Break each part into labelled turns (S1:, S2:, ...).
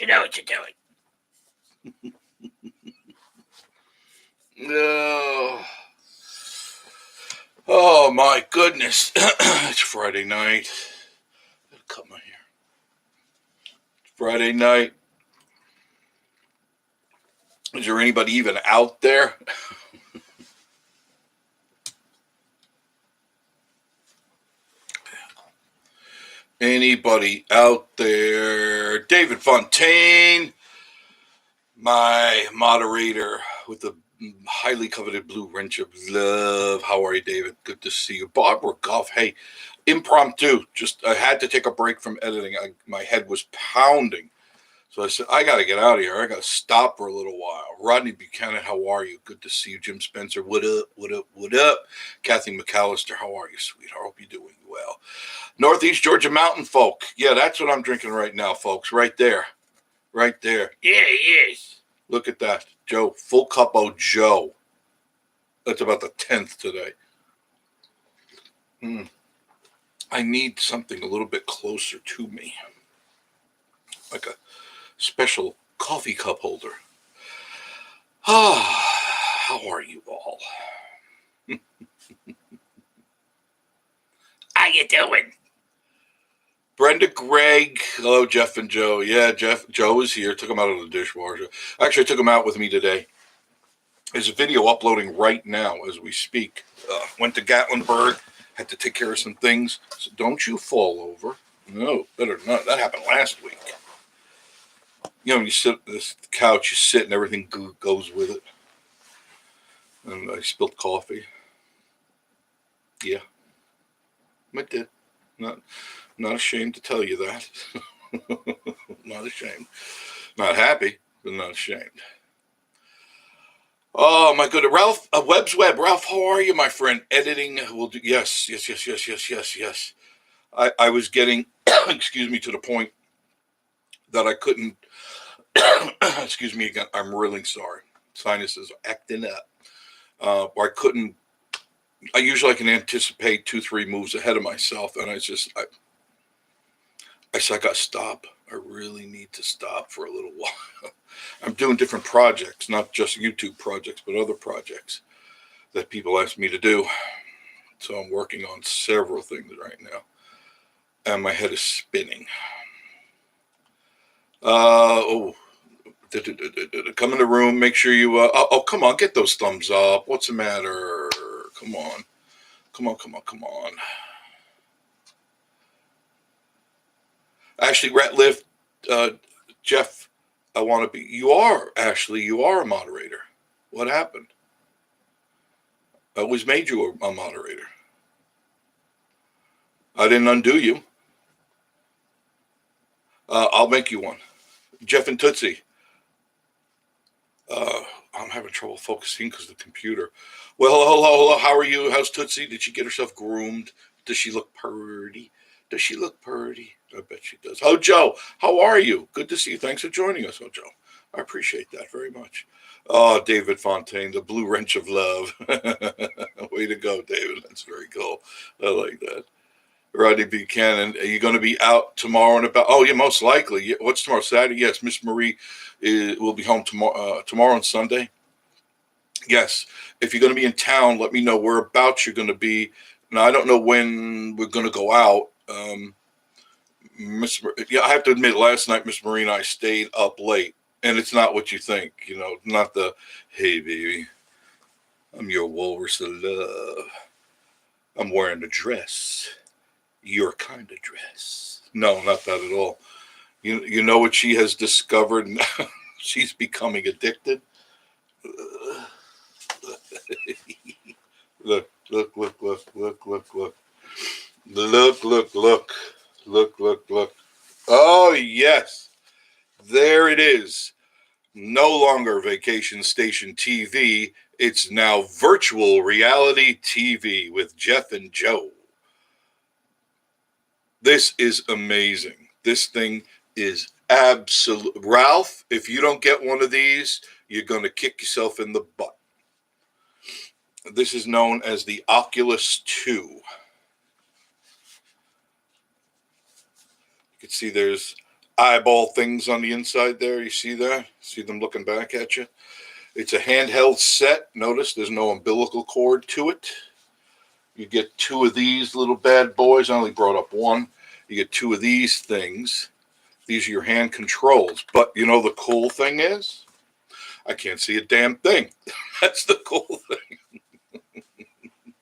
S1: know what you're doing.
S2: No. Oh, my goodness. It's Friday night. I gotta cut my hair. It's Friday night. Is there anybody even out there? Anybody out there? David Fontaine, my moderator with the highly coveted blue wrench of love. How are you, David? Good to see you. Barbara Goff. Hey, impromptu. Just I had to take a break from editing. My head was pounding. So I said, I got to get out of here. I got to stop for a little while. Rodney Buchanan, how are you? Good to see you. Jim Spencer, what up, what up, what up? Kathy McAllister, how are you, sweetheart? Hope you're doing well. Northeast Georgia Mountain folk. Yeah, that's what I'm drinking right now, folks. Right there. Right there.
S1: Yeah, yes.
S2: Look at that. Joe, full cup of Joe. That's about the 10th today. I need something a little bit closer to me. Like a special coffee cup holder. How are you all?
S1: How you doing?
S2: Brenda Gregg. Hello, Jeff and Joe. Yeah, Joe is here. Took him out of the dishwasher. Actually, I took him out with me today. There's a video uploading right now as we speak. Went to Gatlinburg. Had to take care of some things. So don't you fall over. No, better not. That happened last week. You know, when you sit on this couch, you sit and everything goes with it. And I spilled coffee. Yeah, I did. Not ashamed to tell you that. Not ashamed. Not happy, but not ashamed. Oh my goodness, Ralph, Webb's Web. Ralph, how are you, my friend? Editing will do. Yes. I was getting, excuse me, to the point that I couldn't. Excuse me again. I'm really sorry. Sinuses are acting up. Or I couldn't. I usually can anticipate 2-3 moves ahead of myself, and I said, I got to stop. I really need to stop for a little while. I'm doing different projects, not just YouTube projects, but other projects that people ask me to do. So I'm working on several things right now, and my head is spinning. Come in the room. Make sure you. Oh, come on, get those thumbs up. What's the matter? Come on. Ashley Ratliff, Jeff, I want to be. You are, Ashley, you are a moderator. What happened? I always made you a moderator. I didn't undo you. I'll make you one. Jeff and Tootsie. I'm having trouble focusing because of the computer. Well, hello. How are you? How's Tootsie? Did she get herself groomed? Does she look purty? I bet she does. Oh, Joe, how are you? Good to see you. Thanks for joining us, Joe. I appreciate that very much. Oh, David Fontaine, the blue wrench of love. Way to go, David. That's very cool. I like that. Rodney Buchanan, are you going to be out tomorrow and about? Oh, yeah, most likely. What's tomorrow? Saturday? Yes, Miss Marie will be home tomorrow and Sunday. Yes. If you're going to be in town, let me know whereabouts you're going to be. Now, I don't know when we're going to go out. I have to admit, last night, Miss Marie and I stayed up late. And it's not what you think, not the, hey, baby, I'm your walrus of love. I'm wearing a dress. Your kind of dress. No, not that at all. You know what she has discovered? She's becoming addicted. Look. Look. Oh, yes. There it is. No longer Vacation Station TV. It's now virtual reality TV with Jeff and Joe. This is amazing. This thing is absolute. Ralph, if you don't get one of these, you're going to kick yourself in the butt. This is known as the Oculus 2. You can see there's eyeball things on the inside there. You see that? See them looking back at you? It's a handheld set. Notice there's no umbilical cord to it. You get two of these little bad boys. I only brought up one. You get two of these things. These are your hand controls. But you know the cool thing is? I can't see a damn thing. That's the cool thing.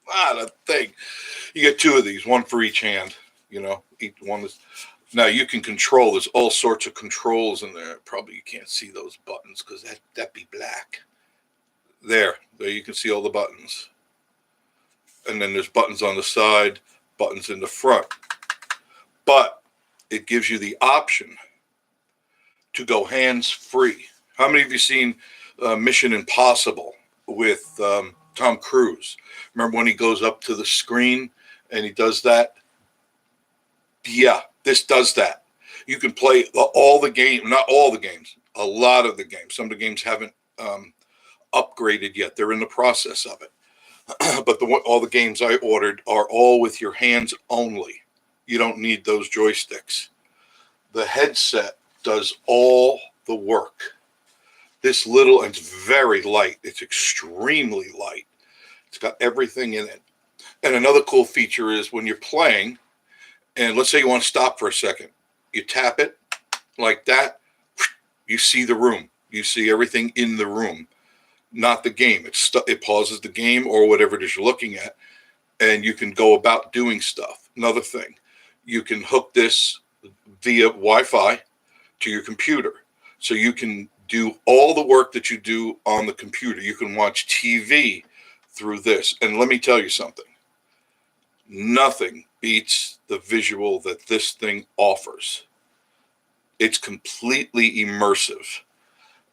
S2: Not a thing. You get two of these, one for each hand. You know, each one is. Now you can control. There's all sorts of controls in there. Probably you can't see those buttons because that'd be black. There you can see all the buttons. And then there's buttons on the side, buttons in the front. But it gives you the option to go hands-free. How many of you seen Mission Impossible with Tom Cruise? Remember when he goes up to the screen and he does that? Yeah, this does that. You can play all the games, not all the games, a lot of the games. Some of the games haven't upgraded yet. They're in the process of it. But all the games I ordered are all with your hands only. You don't need those joysticks. The headset does all the work. This little, and it's very light. It's extremely light. It's got everything in it. And another cool feature is when you're playing, and let's say you want to stop for a second, you tap it like that, you see the room. You see everything in the room, not the game. It pauses the game or whatever it is you're looking at, and you can go about doing stuff. Another thing, you can hook this via Wi-Fi to your computer. So you can do all the work that you do on the computer. You can watch TV through this. And let me tell you something. Nothing beats the visual that this thing offers. It's completely immersive.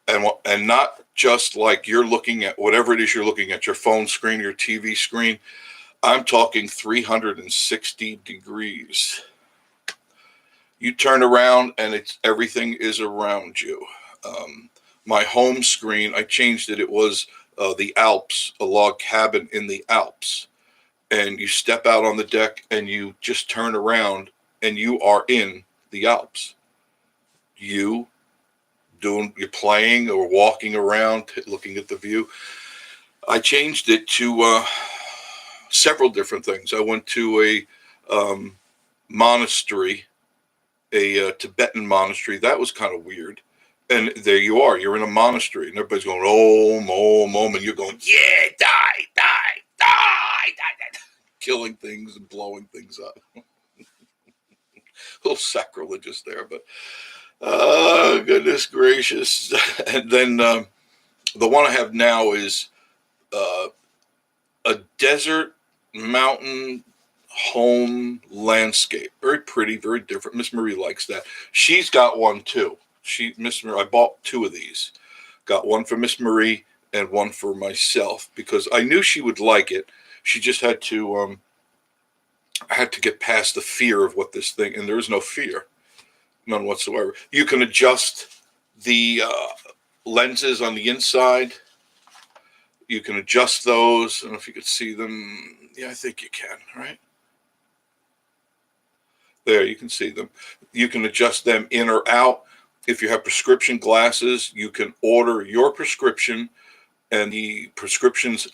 S2: And not just like you're looking at whatever it is you're looking at, your phone screen, your TV screen. I'm talking 360 degrees. You turn around and everything is around you. My home screen, I changed it. It was the Alps, a log cabin in the Alps. And you step out on the deck and you just turn around and you are in the Alps. You're playing or walking around, looking at the view. I changed it to several different things. I went to a monastery, a Tibetan monastery. That was kind of weird. And there you are. You're in a monastery, and everybody's going, Om, Om, Om, and you're going, yeah, die, die, die, die, die. Killing things and blowing things up. A little sacrilegious there, but goodness gracious. And then the one I have now is a desert mountain home landscape. Very pretty, very different. Miss Marie likes that. She's got one too. Miss Marie, I bought two of these. Got one for Miss Marie and one for myself because I knew she would like it. She just had to get past the fear of what this thing, and there is no fear, none whatsoever. You can adjust the lenses on the inside. You can adjust those. I don't know if you could see them. Yeah, I think you can, right? There, you can see them. You can adjust them in or out. If you have prescription glasses, you can order your prescription, and the prescriptions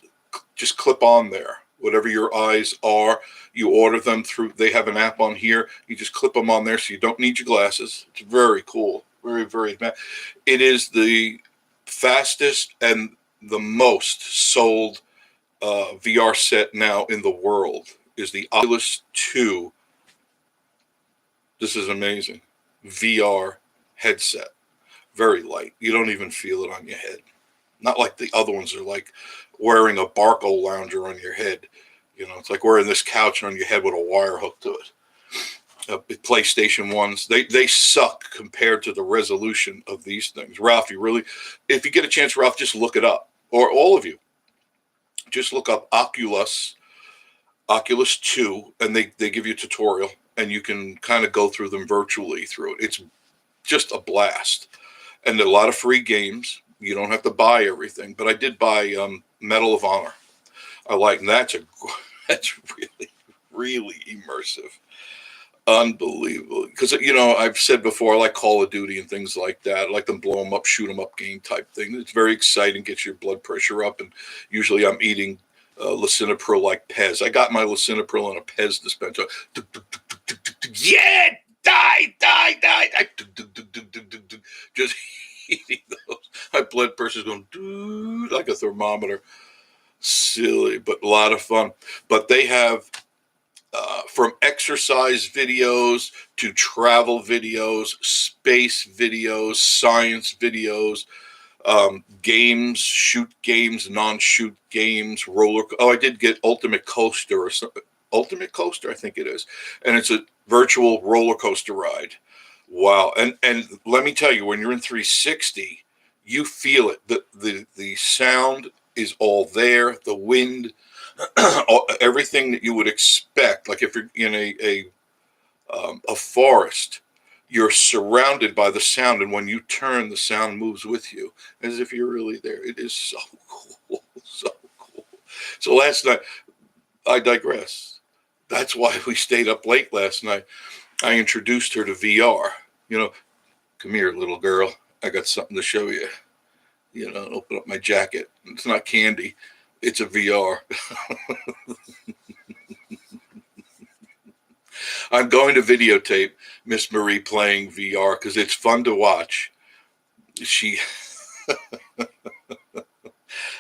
S2: just clip on there. Whatever your eyes are, you order them through. They have an app on here. You just clip them on there, so you don't need your glasses. It's very cool. Very, very advanced. It is the fastest and the most sold VR set now in the world is the Oculus 2. This is amazing. VR headset. Very light. You don't even feel it on your head. Not like the other ones are like wearing a Barco lounger on your head. You know, it's like wearing this couch on your head with a wire hooked to it. PlayStation ones, they suck compared to the resolution of these things. Ralph, if you get a chance, Ralph, just look it up. Or all of you. Just look up Oculus 2, and they give you a tutorial, and you can kind of go through them virtually through it. It's just a blast. And there are a lot of free games. You don't have to buy everything, but I did buy Medal of Honor. I like, and that's really, really immersive. Unbelievable. because I've said before, I like Call of Duty and things like that. I like them blow them up, shoot them up game type thing. It's very exciting, gets your blood pressure up, and usually I'm eating lisinopril like Pez. I got my lisinopril in a Pez dispenser. Yeah, die. Just eating those. My blood pressure's going like a thermometer. Silly, but a lot of fun. But they have from exercise videos to travel videos, space videos, science videos, games, shoot games, non-shoot games, I did get Ultimate Coaster or something. Ultimate Coaster, I think it is. And it's a virtual roller coaster ride. Wow. And let me tell you, when you're in 360, you feel it. The sound is all there. The wind, everything that you would expect. Like if you're in a forest, you're surrounded by the sound, and when you turn, the sound moves with you as if you're really there. It is so cool, so cool. So last night, I digress. That's why we stayed up late last night. I introduced her to VR. Come here, little girl. I got something to show you. Open up my jacket. It's not candy. It's a VR. I'm going to videotape Miss Marie playing VR because it's fun to watch.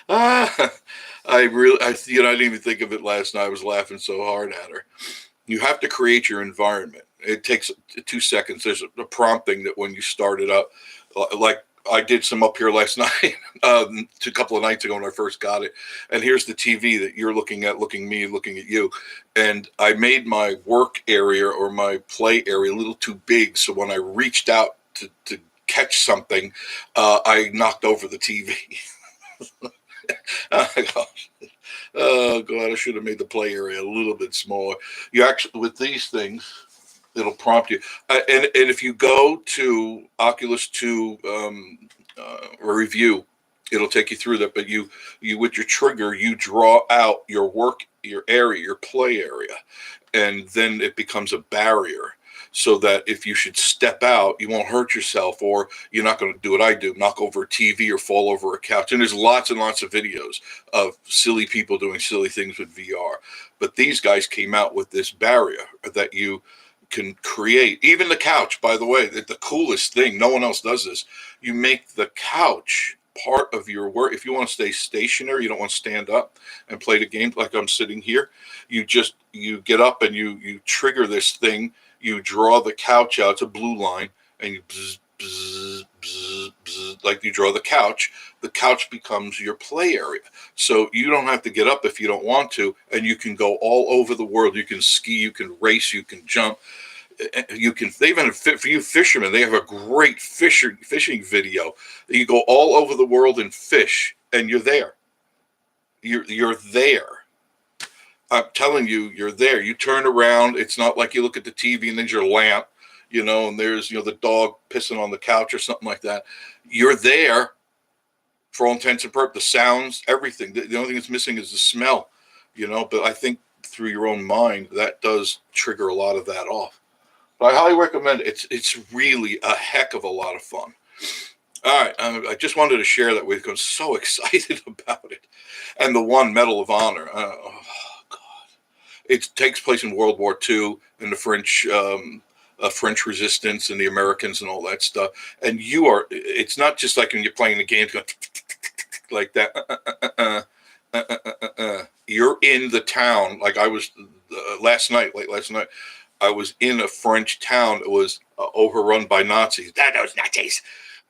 S2: I didn't even think of it last night. I was laughing so hard at her. You have to create your environment. It takes 2 seconds. There's a prompting that when you start it up, like I did some up here last night, a couple of nights ago when I first got it. And here's the TV that you're looking at, looking at you. And I made my work area or my play area a little too big. So when I reached out to catch something, I knocked over the TV. Oh, gosh. Oh, God, I should have made the play area a little bit smaller. You actually, with these things, it'll prompt you. And if you go to Oculus 2 review, it'll take you through that. But you with your trigger, you draw out your area, your play area, and then it becomes a barrier. So that if you should step out, you won't hurt yourself, or you're not going to do what I do, knock over a TV or fall over a couch. And there's lots and lots of videos of silly people doing silly things with VR. But these guys came out with this barrier that you can create. Even the couch, by the way, the coolest thing, no one else does this. You make the couch part of your work. If you want to stay stationary, you don't want to stand up and play the game like I'm sitting here, you get up and you trigger this thing. You draw the couch out. It's a blue line, and you bzz, bzz, bzz, bzz, like you draw the couch. The couch becomes your play area. So you don't have to get up if you don't want to, and you can go all over the world. You can ski, you can race, you can jump. They even have, for you fishermen, they have a great fishing video. You go all over the world and fish, and you're there. You're there. I'm telling you, you're there. You turn around. It's not like you look at the TV and there's your lamp, and there's, the dog pissing on the couch or something like that. You're there for all intents and purposes. The sounds, everything. The only thing that's missing is the smell, but I think through your own mind, that does trigger a lot of that off. But I highly recommend it. It's really a heck of a lot of fun. All right. I just wanted to share that with you. I'm so excited about it. And the one Medal of Honor. It takes place in World War II and the French resistance and the Americans and all that stuff. And it's not just like when you're playing the game like that. You're in the town. Like I was late last night, I was in a French town that was overrun by Nazis. Those Nazis.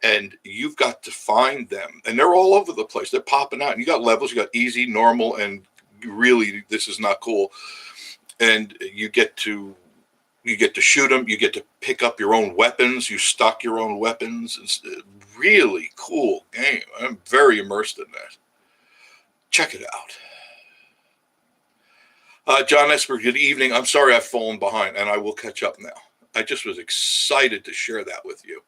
S2: And you've got to find them. And they're all over the place. They're popping out. And you got levels. You got easy, normal, and really, this is not cool. And you get to shoot them. You get to pick up your own weapons. You stock your own weapons. It's a really cool game. I'm very immersed in that. Check it out. John Esper, good evening. I'm sorry I've fallen behind, and I will catch up now. I just was excited to share that with you.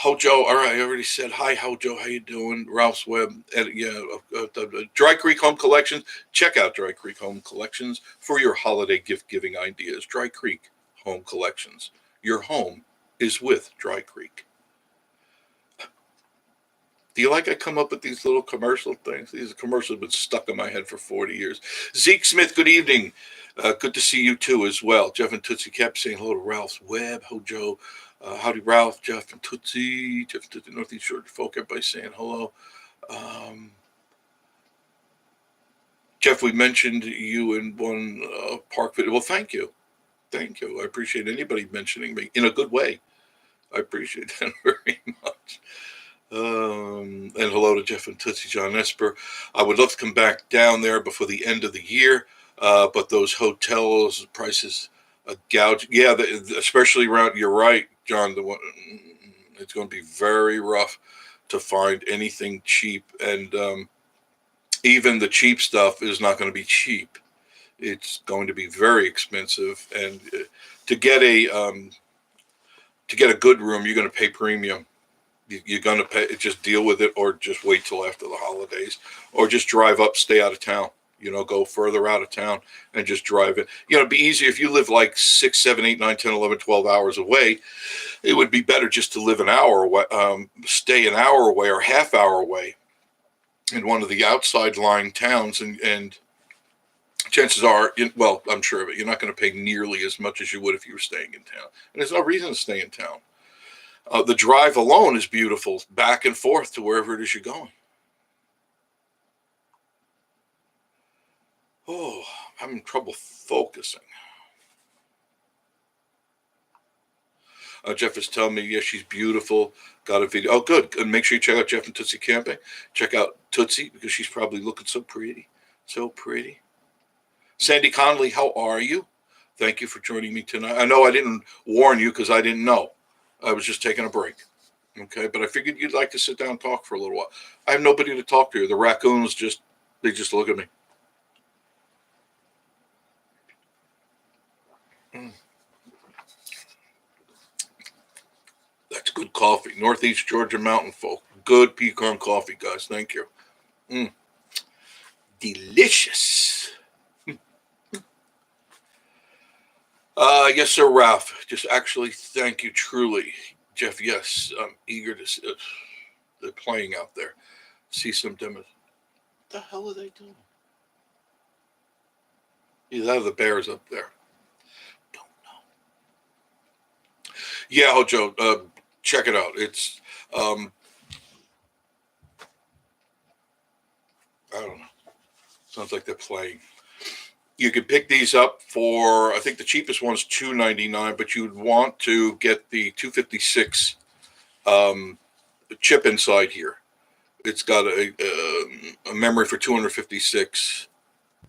S2: Hojo, all right, I already said hi, Hojo. How you doing? Ralph's Web, and Dry Creek Home Collections. Check out Dry Creek Home Collections for your holiday gift giving ideas. Dry Creek Home Collections. Your home is with Dry Creek. Do you like I come up with these little commercial things? These commercials have been stuck in my head for 40 years. Zeke Smith, good evening. Good to see you too as well. Jeff and Tootsie kept saying hello to Ralph's Web. Hojo. Howdy, Ralph, Jeff, and Tootsie. Jeff and Tootsie, Northeast Georgia folk. Everybody saying hello. Jeff, we mentioned you in one park video. Well, thank you. Thank you. I appreciate anybody mentioning me in a good way. I appreciate that very much. And hello to Jeff and Tootsie, John Esper. I would love to come back down there before the end of the year, but those hotels prices gouge. Yeah, especially around. You're right, John. It's going to be very rough to find anything cheap, and even the cheap stuff is not going to be cheap. It's going to be very expensive, and to get a good room, you're going to pay premium. You're going to pay, just deal with it, or just wait till after the holidays, or just drive up, stay out of town, go further out of town and just drive it. It'd be easier if you live like 6, 7, 8, 9, 10, 11, 12 hours away. It would be better just to live an hour away, stay an hour away or half hour away in one of the outside lying towns. And chances are, I'm sure of it, you're not going to pay nearly as much as you would if you were staying in town. And there's no reason to stay in town. The drive alone is beautiful, back and forth to wherever it is you're going. Oh, I'm having trouble focusing. Jeff is telling me, yes, she's beautiful. Got a video. Oh, good. And make sure you check out Jeff and Tootsie Camping. Check out Tootsie because she's probably looking so pretty. So pretty. Sandy Conley, how are you? Thank you for joining me tonight. I know I didn't warn you because I didn't know. I was just taking a break. Okay, but I figured you'd like to sit down and talk for a little while. I have nobody to talk to. The raccoons just look at me. That's good coffee. Northeast Georgia mountain folk. Good pecan coffee, guys. Thank you. Delicious. Yes, sir, Ralph. Just actually, thank you, truly. Jeff, yes, I'm eager to see. They're playing out there. See some demos. What the hell are they doing? Either the Bears up there. Don't know. Yeah, Hojo, check it out. It's, I don't know. Sounds like they're playing. You could pick these up for, I think the cheapest one's $2.99, but you'd want to get the 256 chip inside here. It's got a memory for 256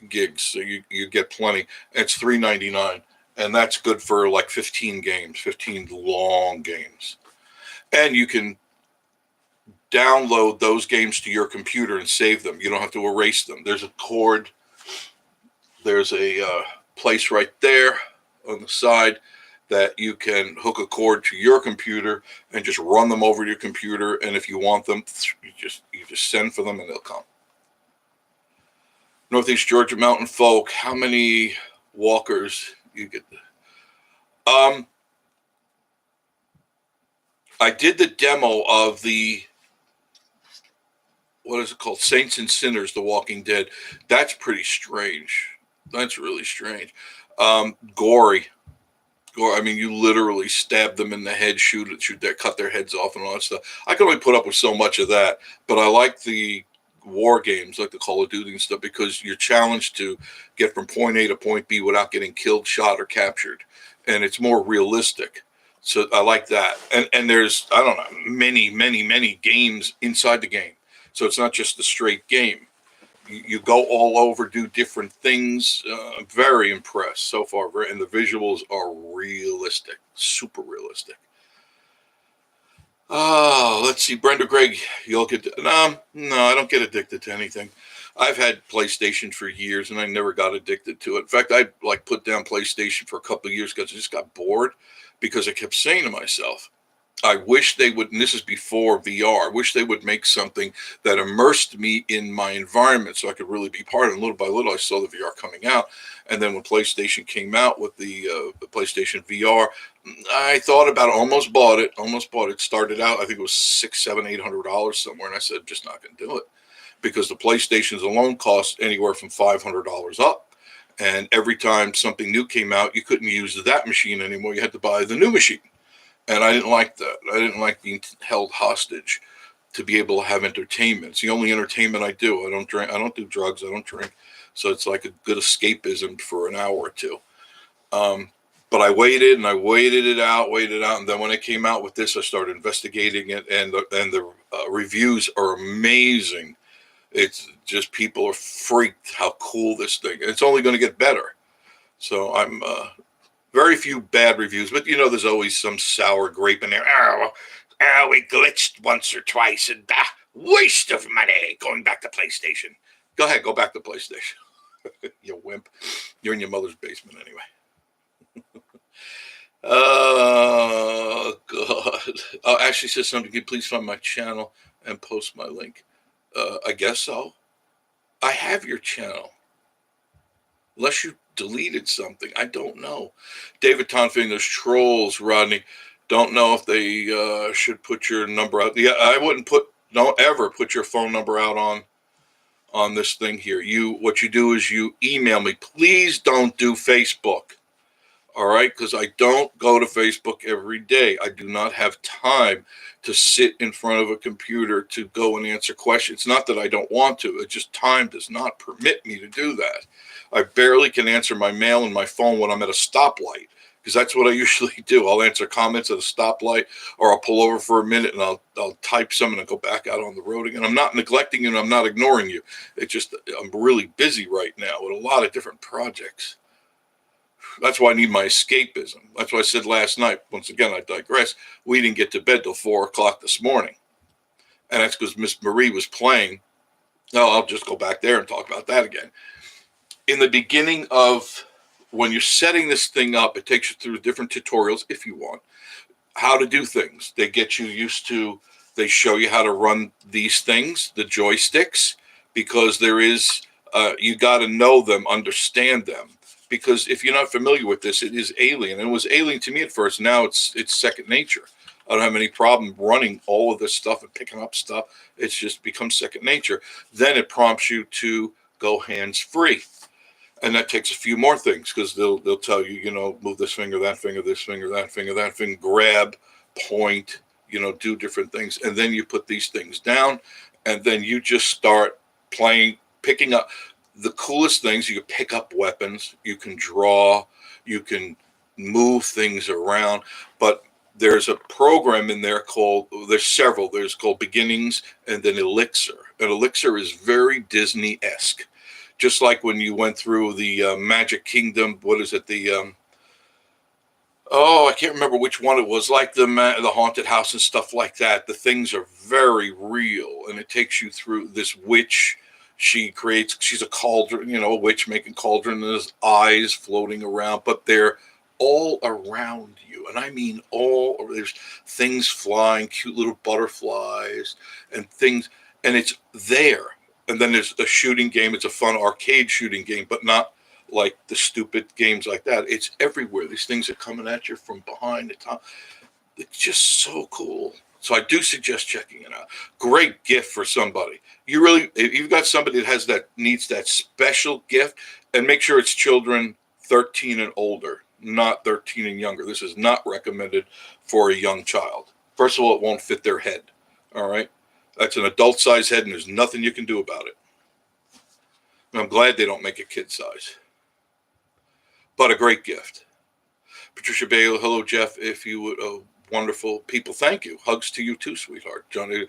S2: gigs, so you get plenty. And it's $3.99, and that's good for like 15 games, 15 long games. And you can download those games to your computer and save them. You don't have to erase them. There's a cord. There's a place right there on the side that you can hook a cord to your computer and just run them over your computer. And if you want them, you just send for them and they'll come. Northeast Georgia mountain folk, how many walkers you get? I did the demo of the, what is it called? Saints and Sinners, The Walking Dead. That's pretty strange. That's really strange. Gory. I mean, you literally stab them in the head, shoot their, cut their heads off and all that stuff. I can only put up with so much of that, but I like the war games, like the Call of Duty and stuff, because you're challenged to get from point A to point B without getting killed, shot, or captured. And it's more realistic. So I like that. And there's, I don't know, many games inside the game. So it's not just the straight game. You go all over, do different things. I'm very impressed so far. And the visuals are realistic, super realistic. Let's see. Brenda Gregg, you'll get... No, I don't get addicted to anything. I've had PlayStation for years, and I never got addicted to it. In fact, I put down PlayStation for a couple of years because I just got bored, because I kept saying to myself, I wish they would, and this is before VR, I wish they would make something that immersed me in my environment so I could really be part of it. And little by little, I saw the VR coming out. And then when PlayStation came out with the PlayStation VR, I thought about it, almost bought it, Started out, I think it was $600, $700, $800 somewhere. And I said, just not going to do it because the PlayStations alone cost anywhere from $500 up. And every time something new came out, you couldn't use that machine anymore. You had to buy the new machine. And I didn't like that. I didn't like being held hostage to be able to have entertainment. It's the only entertainment I do. I don't drink. I don't do drugs. I don't drink. So it's like a good escapism for an hour or two. But I waited and I waited it out. And then when it came out with this, I started investigating it. And the reviews are amazing. It's just people are freaked how cool this thing is. It's only going to get better. So I'm very few bad reviews, but there's always some sour grape in there.
S1: We glitched once or twice and waste of money going back to PlayStation.
S2: Go ahead, go back to PlayStation. You wimp. You're in your mother's basement anyway. Oh, God. Ashley says something. Can you please find my channel and post my link? I guess so. I have your channel. Unless you deleted something. I don't know. David Tonfing, those trolls, Rodney. Don't know if they should put your number out. Yeah, I wouldn't don't ever put your phone number out on this thing here. What you do is you email me. Please don't do Facebook. All right, because I don't go to Facebook every day. I do not have time to sit in front of a computer to go and answer questions. It's not that I don't want to. It's just time does not permit me to do that. I barely can answer my mail and my phone when I'm at a stoplight, because that's what I usually do. I'll answer comments at a stoplight, or I'll pull over for a minute and I'll type some and I'll go back out on the road again. I'm not neglecting you and I'm not ignoring you. It's just I'm really busy right now with a lot of different projects. That's why I need my escapism. That's why I said last night, once again, I digress, we didn't get to bed till 4 o'clock this morning. And that's because Miss Marie was playing. No, I'll just go back there and talk about that again. In the beginning of when you're setting this thing up, it takes you through different tutorials, if you want, how to do things. They get you used to, they show you how to run these things, the joysticks, because there is, you got to know them, understand them. Because if you're not familiar with this, it is alien. And it was alien to me at first. Now it's second nature. I don't have any problem running all of this stuff and picking up stuff. It's just become second nature. Then it prompts you to go hands-free. And that takes a few more things, because they'll tell you, move this finger, that finger, this finger, that finger, that finger, grab, point, do different things. And then you put these things down, and then you just start playing, picking up. The coolest things, you can pick up weapons, you can draw, you can move things around, but there's a program in there there's several. There's called Beginnings and then Elixir. And Elixir is very Disney-esque. Just like when you went through the Magic Kingdom, what is it, I can't remember which one it was, like the haunted house and stuff like that. The things are very real, and it takes you through this witch. She's a cauldron, a witch making cauldron, and there's eyes floating around, but they're all around you. And I mean there's things flying, cute little butterflies and things, and it's there. And then there's a shooting game. It's a fun arcade shooting game, but not like the stupid games like that. It's everywhere. These things are coming at you from behind the top. It's just so cool. So I do suggest checking it out. Great gift for somebody. If you've got somebody that needs that special gift, and make sure it's children 13 and older, not 13 and younger. This is not recommended for a young child. First of all, it won't fit their head. All right. That's an adult size head, and there's nothing you can do about it. And I'm glad they don't make it kid size. But a great gift. Patricia Bale, hello, Jeff. If you would, wonderful people, thank you. Hugs to you too, sweetheart. Johnny,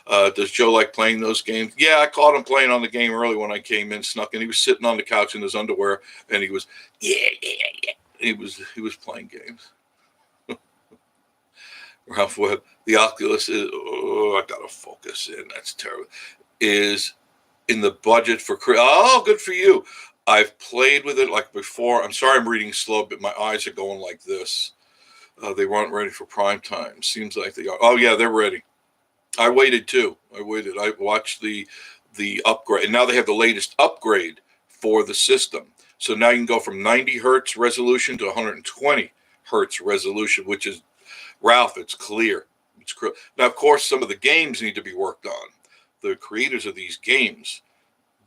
S2: does Joe like playing those games? Yeah, I caught him playing on the game early when I came in, snuck in. He was sitting on the couch in his underwear, and he was, yeah. He was playing games. Ralph Webb, the Oculus is, I gotta focus in. That's terrible. Is in the budget for, good for you. I've played with it like before. I'm sorry I'm reading slow, but my eyes are going like this. They weren't ready for prime time. Seems like they are. Oh yeah, they're ready. I waited too. I waited. I watched the upgrade, and now they have the latest upgrade for the system. So now you can go from 90 hertz resolution to 120 hertz resolution, which is, Ralph, it's clear. It's clear. Now, of course, some of the games need to be worked on. The creators of these games,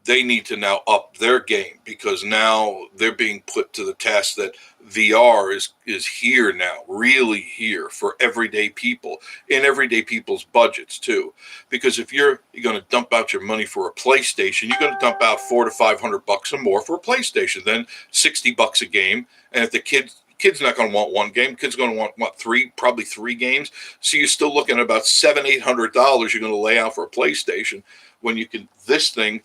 S2: they need to now up their game, because now they're being put to the task that VR is here now, really here for everyday people, in everyday people's budgets too. Because if you're going to dump out your money for a PlayStation, you're going to dump out $400 to $500 or more for a PlayStation, then $60 a game. And if the kid's not going to want one game, kid's going to want what, probably three games. So you're still looking at about $700-800 you're going to lay out for a PlayStation, when you can, this thing,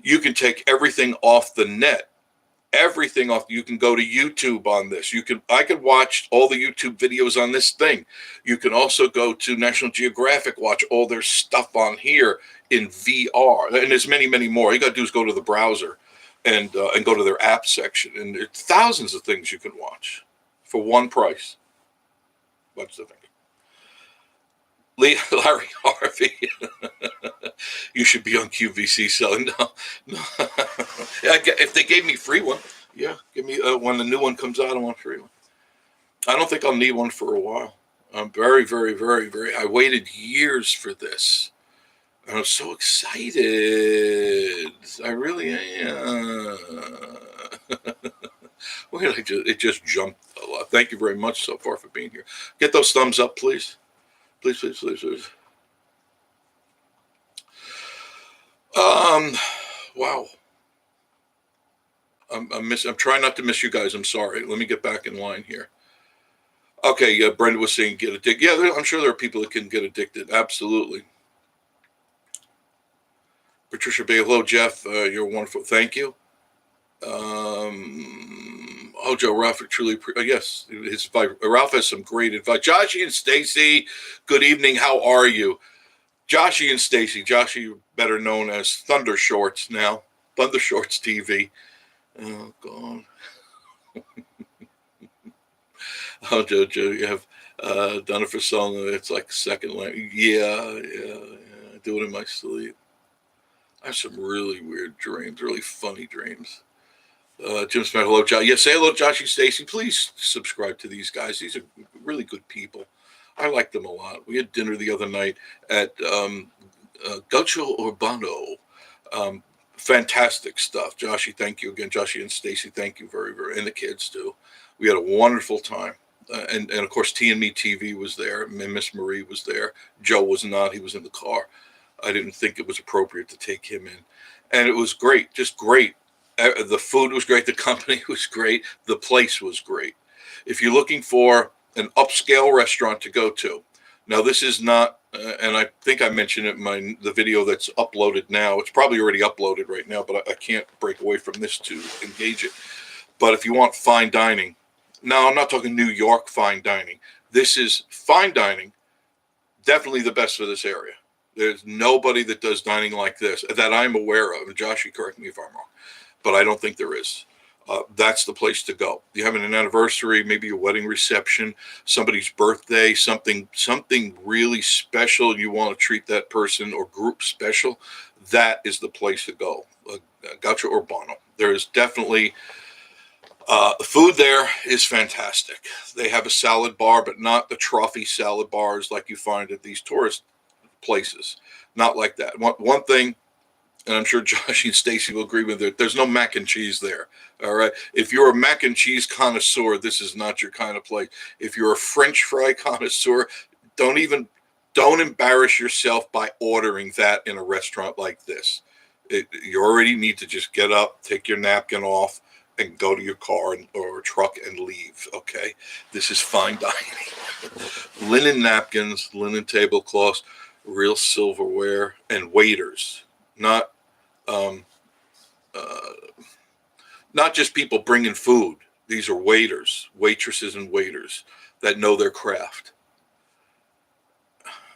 S2: you can take everything off the net, everything off. You can go to YouTube on this. I could watch all the YouTube videos on this thing. You can also go to National Geographic, watch all their stuff on here in VR, and there's many, many more. You got to do is go to the browser and go to their app section, and there's thousands of things you can watch for one price. What's the thing? Larry Harvey, you should be on QVC selling. No. If they gave me a free one, yeah, give me when the new one comes out, I want a free one. I don't think I'll need one for a while. I'm very, very, very, very. I waited years for this. I'm so excited. I really am. It just jumped a lot. Thank you very much so far for being here. Get those thumbs up, please. Please, please, please, please. Wow. I'm trying not to miss you guys. I'm sorry. Let me get back in line here. Okay, yeah, Brenda was saying get addicted. Yeah, I'm sure there are people that can get addicted. Absolutely. Patricia Bay, hello, Jeff. You're wonderful. Thank you. Joe, Ralph, truly, yes, Ralph has some great advice. Joshy and Stacy, good evening. How are you? Joshy and Stacy. Joshy, better known as Thunder Shorts now. Thunder Shorts TV. Oh, God. Oh, Jojo, you have done it for so long. It's like second language. Yeah. I do it in my sleep. I have some really weird dreams, really funny dreams. Jim Smith, hello, Josh. Yeah, say hello, Josh and Stacy. Please subscribe to these guys. These are really good people. I like them a lot. We had dinner the other night at Gaucho Urbano. Fantastic stuff. Joshy, thank you again. Joshy and Stacy, thank you very, very, and the kids too. We had a wonderful time. And of course, T&Me TV was there. And Miss Marie was there. Joe was not. He was in the car. I didn't think it was appropriate to take him in. And it was great, just great. The food was great. The company was great. The place was great. If you're looking for an upscale restaurant to go to, now this is not, and I think I mentioned it in the video that's uploaded now. It's probably already uploaded right now, but I can't break away from this to engage it. But if you want fine dining, now I'm not talking New York fine dining. This is fine dining, definitely the best for this area. There's nobody that does dining like this that I'm aware of. And Josh, you correct me if I'm wrong, but I don't think there is. That's the place to go. You're having an anniversary, maybe a wedding reception, somebody's birthday, something really special. You want to treat that person or group special. That is the place to go. Gaucho Urbano. There is definitely the food there is fantastic. They have a salad bar, but not the trophy salad bars like you find at these tourist places. Not like that. One thing, and I'm sure Josh and Stacy will agree with it, there's no mac and cheese there. All right. If you're a mac and cheese connoisseur, this is not your kind of place. If you're a French fry connoisseur, don't embarrass yourself by ordering that in a restaurant like this. You already need to just get up, take your napkin off, and go to your car or truck and leave. Okay. This is fine dining. Linen napkins, linen tablecloths, real silverware, and waiters. Not just people bringing food. These are waiters, waitresses, and waiters that know their craft.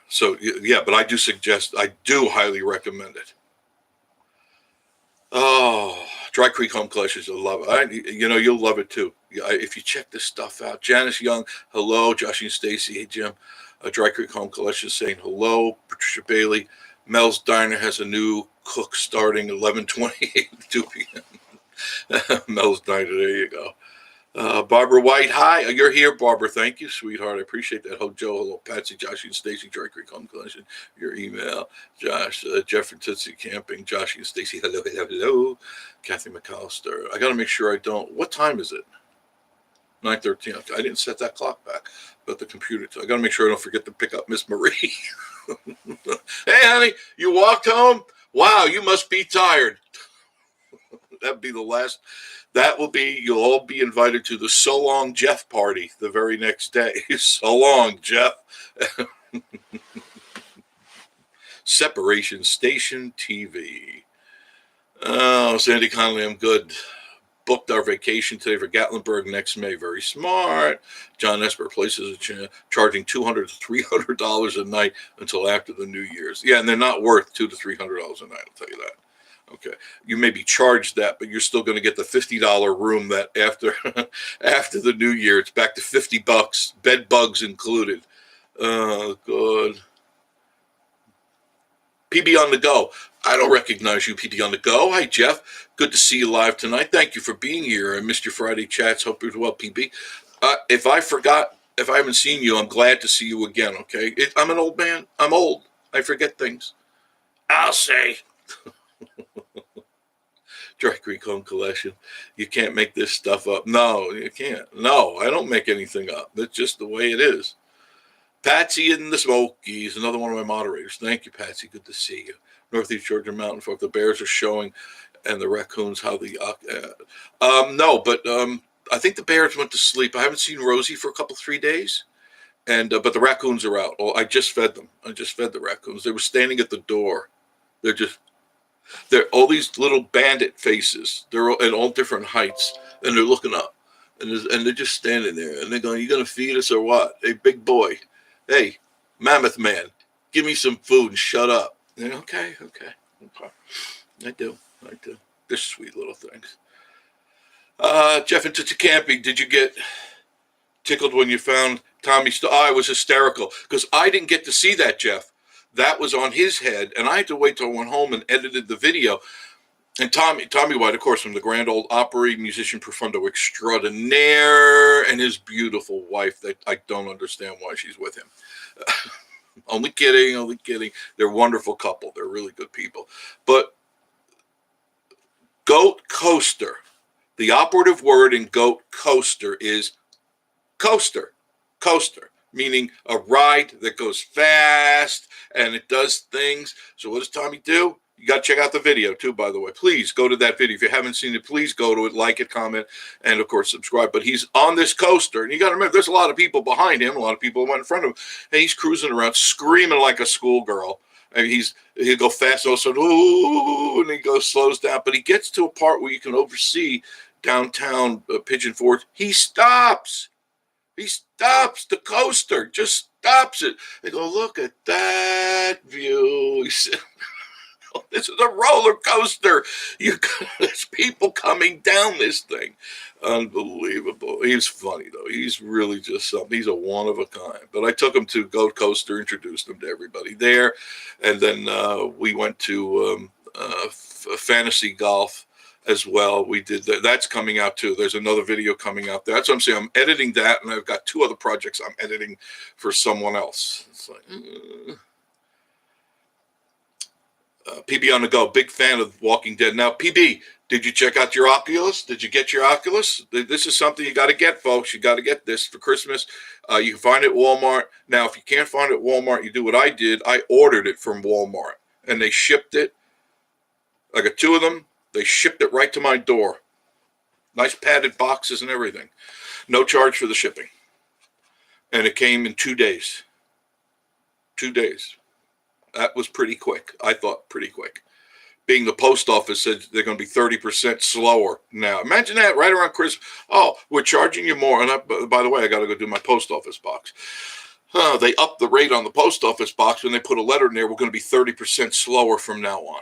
S2: So yeah, but I do highly recommend it. Oh, Dry Creek Home Collections, you'll love it. You'll love it too. if you check this stuff out. Janice Young, hello. Josh and Stacy, hey Jim. Dry Creek Home Collection saying hello. Patricia Bailey, Mel's Diner has a new cook starting 11:28 2 p.m. Mel's Diner, there you go. Barbara White, hi. You're here, Barbara. Thank you, sweetheart. I appreciate that. Hello, Joe. Hello, Patsy, Josh, and Stacy. Dry Creek Home Collection. Your email. Josh, Jeff and Tootsie Camping. Josh and Stacy. Hello, hello, hello. Kathy McAllister. I got to make sure I don't. What time is it? 9:13. Okay, I didn't set that clock back, but the computer. I got to make sure I don't forget to pick up Miss Marie. Hey, honey, you walked home? Wow, you must be tired. That'd be the last. That will be, you'll all be invited to the So Long Jeff party the very next day. So long, Jeff. Separation Station TV. Oh, Sandy Connolly, I'm good. Booked our vacation today for Gatlinburg next May. Very smart. John Esper places charging $200 to $300 a night until after the New Year's. Yeah, and they're not worth $200 to $300 a night, I'll tell you that. Okay, you may be charged that, but you're still going to get the $50 room that after after the New Year, it's back to $50, bed bugs included. Oh, good. PB on the go. I don't recognize you, PB on the go. Hi, Jeff. Good to see you live tonight. Thank you for being here. I missed your Friday chats. Hope you're well, PB. If I haven't seen you, I'm glad to see you again, okay? I'm an old man. I'm old. I forget things. I'll say. Dry Creek Home Collection. You can't make this stuff up. No, you can't. No, I don't make anything up. That's just the way it is. Patsy in the Smokies, another one of my moderators. Thank you, Patsy. Good to see you. Northeast Georgia Mountain Folk. The Bears are showing, and the raccoons. How the no, but I think the Bears went to sleep. I haven't seen Rosie for a couple 3 days, and but the raccoons are out. Oh, I just fed them. I just fed the raccoons. They were standing at the door. They're all these little bandit faces. They're at all different heights, and they're looking up, and they're just standing there, and they're going, "You gonna feed us or what? Hey, big boy, hey, mammoth man, give me some food and shut up." And, okay. I do. They're sweet little things. Jeff and Tootsie Camping, did you get tickled when you found Tommy? I was hysterical because I didn't get to see that, Jeff. That was on his head, and I had to wait till I went home and edited the video. And Tommy White, of course, from the Grand Ole Opry, musician profundo extraordinaire, and his beautiful wife that I don't understand why she's with him. Only kidding. They're a wonderful couple. They're really good people. But Goat Coaster, the operative word in Goat Coaster is coaster. Meaning a ride that goes fast and it does things. So what does Tommy do? You got to check out the video too, by the way. Please go to that video. If you haven't seen it, please go to it, like it, comment, and of course subscribe. But he's on this coaster, and you got to remember, there's a lot of people behind him, a lot of people went in front of him, and he's cruising around screaming like a schoolgirl. And he'll go fast, also, ooh, and he slows down. But he gets to a part where you can oversee downtown Pigeon Forge. He stops. The coaster, just stops it. They go, look at that view. He said, oh, this is a roller coaster. There's people coming down this thing. Unbelievable. He's funny, though. He's really just something. He's a one of a kind. But I took him to Goat Coaster, introduced him to everybody there. And then we went to Fantasy Golf as well. We did that. That's coming out too. There's another video coming out there. That's what I'm saying. I'm editing that, and I've got 2 other projects I'm editing for someone else. It's like PB on the go. Big fan of Walking Dead. Now, PB, did you check out your Oculus? Did you get your Oculus? This is something you got to get, folks. You got to get this for Christmas. You can find it at Walmart. Now, if you can't find it at Walmart, you do what I did. I ordered it from Walmart, and they shipped it. I got 2 of them. They shipped it right to my door. Nice padded boxes and everything. No charge for the shipping. And it came in 2 days. 2 days. That was pretty quick. I thought pretty quick. Being the post office said they're going to be 30% slower now. Imagine that right around Christmas. Oh, we're charging you more. And by the way, I got to go do my post office box. They upped the rate on the post office box when they put a letter in there. We're going to be 30% slower from now on.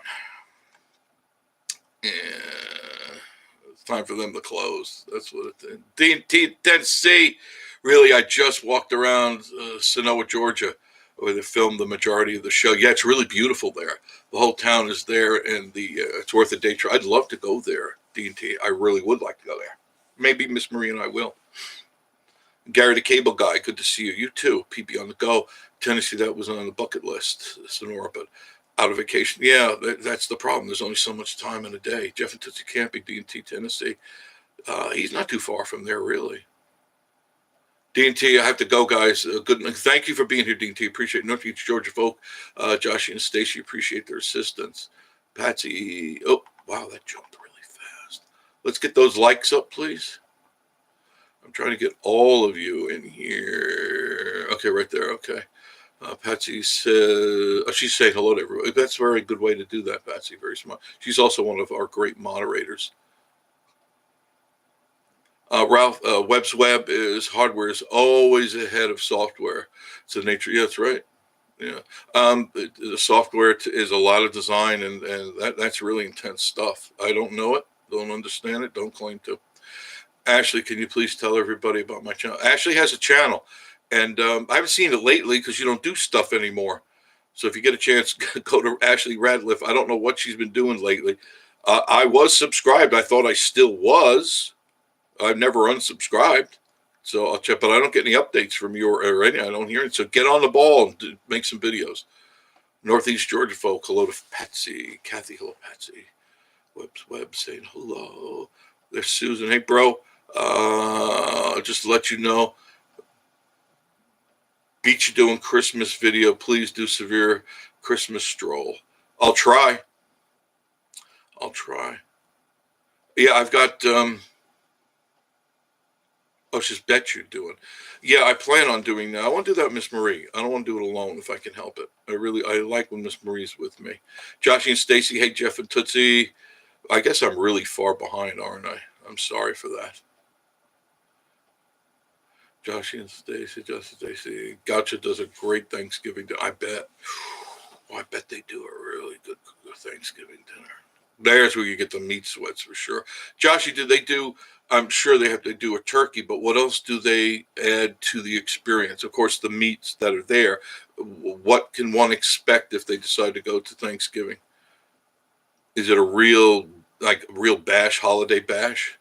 S2: time for them to close. That's what it did. Tennessee. Really, I just walked around Sonoma, Georgia, where they filmed the majority of the show. Yeah, it's really beautiful there. The whole town is there, and it's worth a day trip. I'd love to go there, D&T. I really would like to go there. Maybe Miss Marie and I will. Gary the Cable Guy, good to see you. You too. PB on the go. Tennessee, that was on the bucket list, Sonora, but out of vacation. Yeah, that's the problem. There's only so much time in a day. Jeff and Tootsie Camping, D&T, Tennessee. He's not too far from there, really. D&T, I have to go, guys. Good. Thank you for being here, D&T. Appreciate it. Northeast Georgia folk, Joshie and Stacy, appreciate their assistance. Patsy, oh, wow, that jumped really fast. Let's get those likes up, please. I'm trying to get all of you in here. Okay, right there. Okay. Patsy says, she's saying hello to everyone. That's a very good way to do that, Patsy. Very smart. She's also one of our great moderators. Ralph, Webb's Web is hardware is always ahead of software. It's the nature. Yeah, that's right. Yeah. The software is a lot of design, and that's really intense stuff. I don't know it, don't understand it, don't claim to. Ashley, can you please tell everybody about my channel? Ashley has a channel, and I haven't seen it lately because you don't do stuff anymore. So if you get a chance, go to Ashley Radcliffe. I don't know what she's been doing lately. I was subscribed. I thought I still was. I've never unsubscribed, so I'll check. But I don't get any updates from you or any. I don't hear it. So get on the ball and make some videos. Northeast Georgia folk, hello to Patsy. Kathy, hello, Patsy. Web saying hello. There's Susan. Hey, bro. Just to let you know, beat you doing Christmas video. Please do severe Christmas stroll. I'll try. Yeah, I've got. Oh, she's bet you're doing. Yeah, I plan on doing that. I want to do that with Miss Marie. I don't want to do it alone if I can help it. I like when Miss Marie's with me. Joshie and Stacy, hey, Jeff and Tootsie. I guess I'm really far behind, aren't I? I'm sorry for that. Joshie and Stacy. Gotcha does a great Thanksgiving dinner. I bet. Oh, I bet they do a really good Thanksgiving dinner. There's where you get the meat sweats for sure. Joshie, do they do? I'm sure they have to do a turkey, but what else do they add to the experience? Of course, the meats that are there. What can one expect if they decide to go to Thanksgiving? Is it a real bash, holiday bash?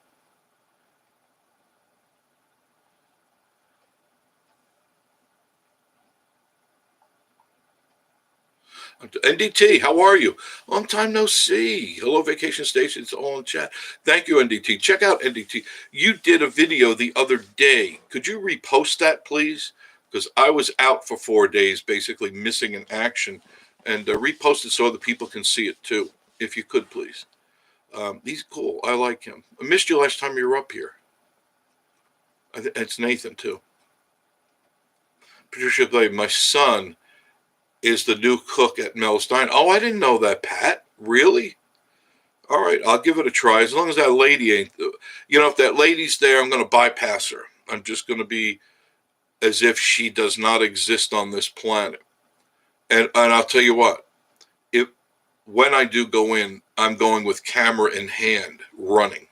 S2: NDT, how are you? Long time no see. Hello, Vacation Station. It's all in chat. Thank you, NDT. Check out NDT. You did a video the other day. Could you repost that, please? Because I was out for 4 days, basically missing in action, and repost it so other people can see it too. If you could, please. He's cool. I like him. I missed you last time you were up here. It's Nathan too. Patricia Blade, my son is the new cook at Mel's Diner. Oh, I didn't know that, Pat. Really? All right, I'll give it a try. As long as that lady ain't, if that lady's there, I'm going to bypass her. I'm just going to be as if she does not exist on this planet. And I'll tell you what, when I do go in, I'm going with camera in hand, running.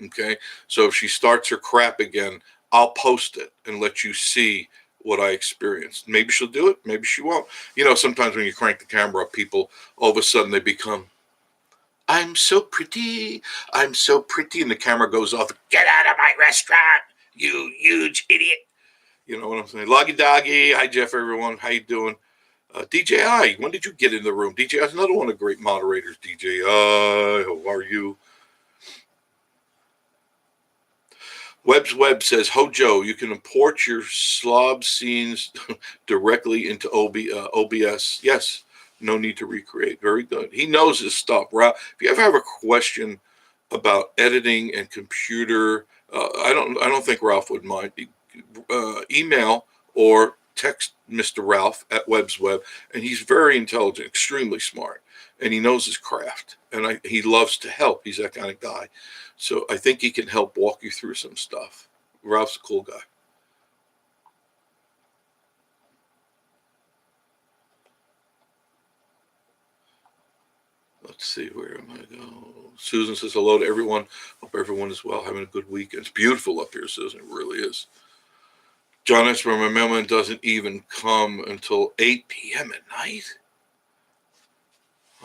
S2: Okay? So if she starts her crap again, I'll post it and let you see what I experienced. Maybe she'll do it, maybe she won't. Sometimes when you crank the camera up, people, all of a sudden they become, I'm so pretty, and the camera goes off, get out of my restaurant, you huge idiot. You know what I'm saying? Loggy Doggy, hi Jeff, everyone, how you doing? DJI, when did you get in the room? DJI is another one of the great moderators. DJI, how are you? Web says, Hojo, you can import your slob scenes directly into OBS. Yes, no need to recreate. Very good. He knows his stuff. If you ever have a question about editing and computer, I don't think Ralph would mind. Email or text Mr. Ralph at Webb's Web, and he's very intelligent, extremely smart, and he knows his craft, and he loves to help. He's that kind of guy. So I think he can help walk you through some stuff. Ralph's a cool guy. see, where am I going? Susan says hello to everyone. Hope everyone is well, having a good weekend. It's beautiful up here, Susan. It really is. John S. from my mailman doesn't even come until 8 p.m. at night.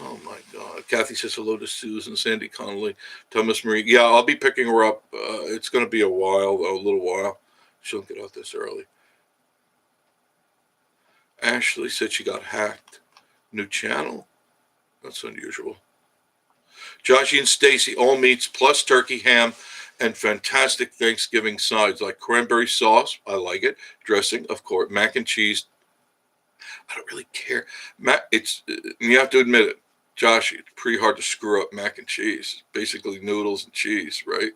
S2: Oh my God. Kathy says hello to Susan. Sandy Connolly. Tell Miss Marie. Yeah, I'll be picking her up. It's going to be a while, though, a little while. She'll get out this early. Ashley said she got hacked. New channel? That's unusual. Joshy and Stacy, all meats plus turkey, ham, and fantastic Thanksgiving sides like cranberry sauce. I like it. Dressing, of course. Mac and cheese. I don't really care. You have to admit it, Joshy, it's pretty hard to screw up mac and cheese. Basically noodles and cheese, right?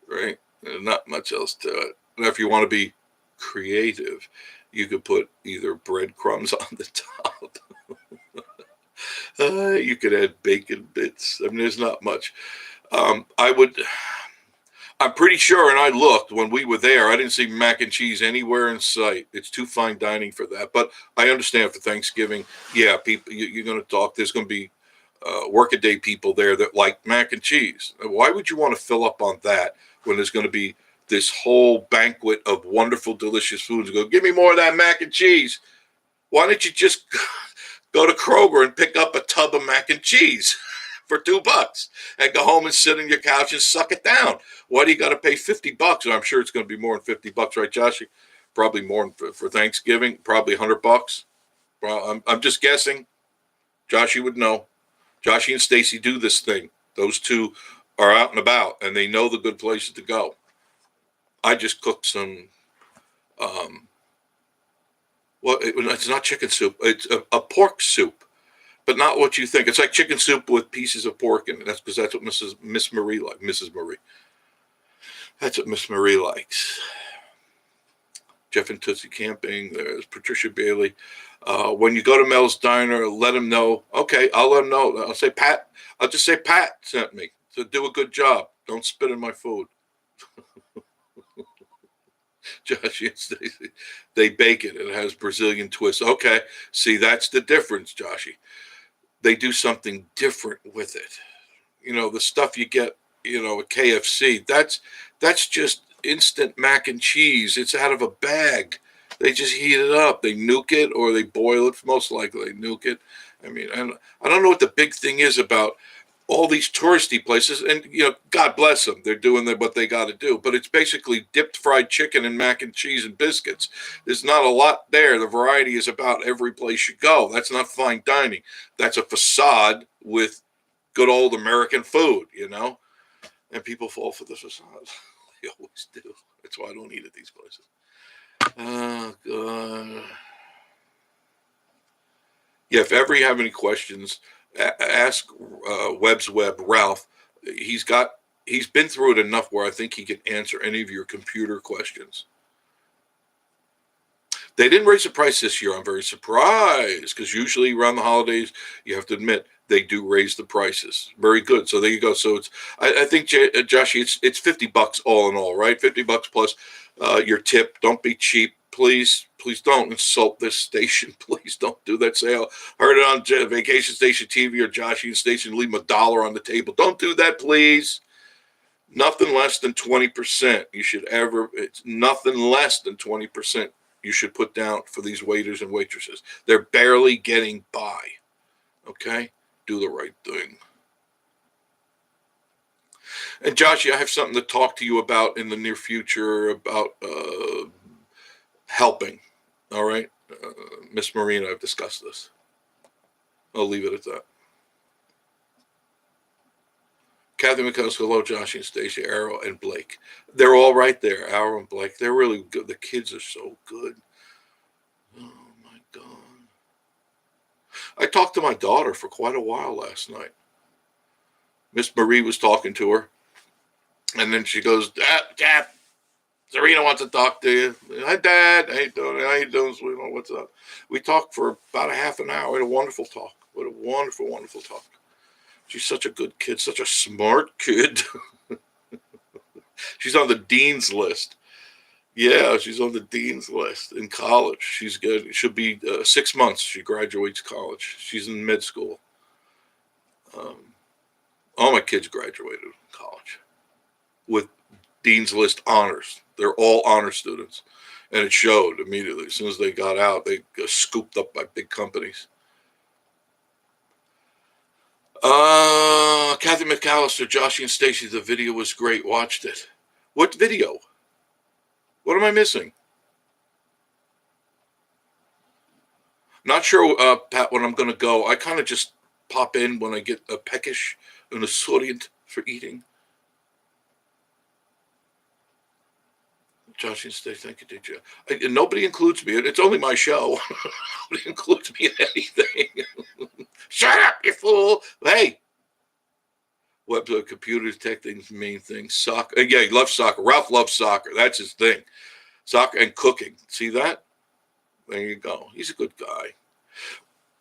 S2: Right? There's not much else to it. Now, if you want to be creative, you could put either breadcrumbs on the top. You could add bacon bits. I mean, there's not much. I'm pretty sure, and I looked when we were there, I didn't see mac and cheese anywhere in sight. It's too fine dining for that. But I understand for Thanksgiving, yeah, people, you're going to talk. There's going to be workaday people there that like mac and cheese. Why would you want to fill up on that when there's going to be this whole banquet of wonderful, delicious foods? Go, give me more of that mac and cheese. Why don't you just go to Kroger and pick up a tub of mac and cheese for $2 and go home and sit on your couch and suck it down? Why do you got to pay $50? And I'm sure it's going to be more than $50, right, Joshy? Probably more for Thanksgiving. Probably $100. Well, I'm just guessing. Joshy would know. Joshy and Stacy do this thing. Those two are out and about, and they know the good places to go. I just cooked some. It's not chicken soup. It's a pork soup, but not what you think. It's like chicken soup with pieces of pork in it. That's because that's what Miss Marie likes. Mrs. Marie. That's what Miss Marie likes. Jeff and Tootsie Camping. There's Patricia Bailey. When you go to Mel's Diner, let him know. Okay, I'll let him know. I'll say Pat. I'll just say Pat sent me. So do a good job. Don't spit in my food. Joshy and Stacy, they bake it. It has Brazilian twist. Okay, see, that's the difference, Joshy. They do something different with it. You know, the stuff you get, at KFC, that's just instant mac and cheese. It's out of a bag. They just heat it up. They nuke it or they boil it. Most likely, they nuke it. I mean, I don't know what the big thing is about all these touristy places, and God bless them, they're doing what they got to do. But it's basically dipped fried chicken and mac and cheese and biscuits. There's not a lot there. The variety is about every place you go. That's not fine dining. That's a facade with good old American food, and people fall for the facade. They always do. That's why I don't eat at these places. Oh God. Yeah, if ever you have any questions, ask Webb's Web Ralph. He's been through it enough where I think he can answer any of your computer questions. They didn't raise the price this year. I'm very surprised because usually around the holidays, you have to admit they do raise the prices. Very good. So there you go. So I think Joshy, it's $50 all in all, right? $50 plus your tip. Don't be cheap. Please don't insult this station. Please don't do that. Say, I heard it on Vacation Station TV or Joshy and Station. Leave them $1 on the table. Don't do that, please. Nothing less than 20%. It's nothing less than 20% you should put down for these waiters and waitresses. They're barely getting by. Okay? Do the right thing. And Joshy, I have something to talk to you about in the near future about helping. All right? Miss Marie and I have discussed this. I'll leave it at that. Kathy McCusker, hello, Joshy and Stacey, Arrow, and Blake. They're all right there, Arrow and Blake. They're really good. The kids are so good. Oh, my God. I talked to my daughter for quite a while last night. Miss Marie was talking to her. And then she goes, Dad, Serena wants to talk to you. Hi, Dad. How you doing, sweetheart? What's up? We talked for about a half an hour. We had a wonderful talk. What a wonderful, wonderful talk. She's such a good kid, such a smart kid. She's on the dean's list. Yeah, she's on the dean's list in college. She's good. She'll be 6 months. She graduates college. She's in med school. All my kids graduated college with Dean's List honors. They're all honor students. And it showed immediately. As soon as they got out, they got scooped up by big companies. Kathy McAllister, Joshy and Stacy, the video was great. Watched it. What video? What am I missing? Not sure, Pat, when I'm going to go. I kind of just pop in when I get a peckish and a sorient for eating. Joshy and Stacy, thank you, DJ. Nobody includes me. It's only my show. Nobody includes me in anything. Shut up, you fool. Hey. Website, computers, tech things, main things, soccer. Yeah, he loves soccer. Ralph loves soccer. That's his thing. Soccer and cooking. See that? There you go. He's a good guy.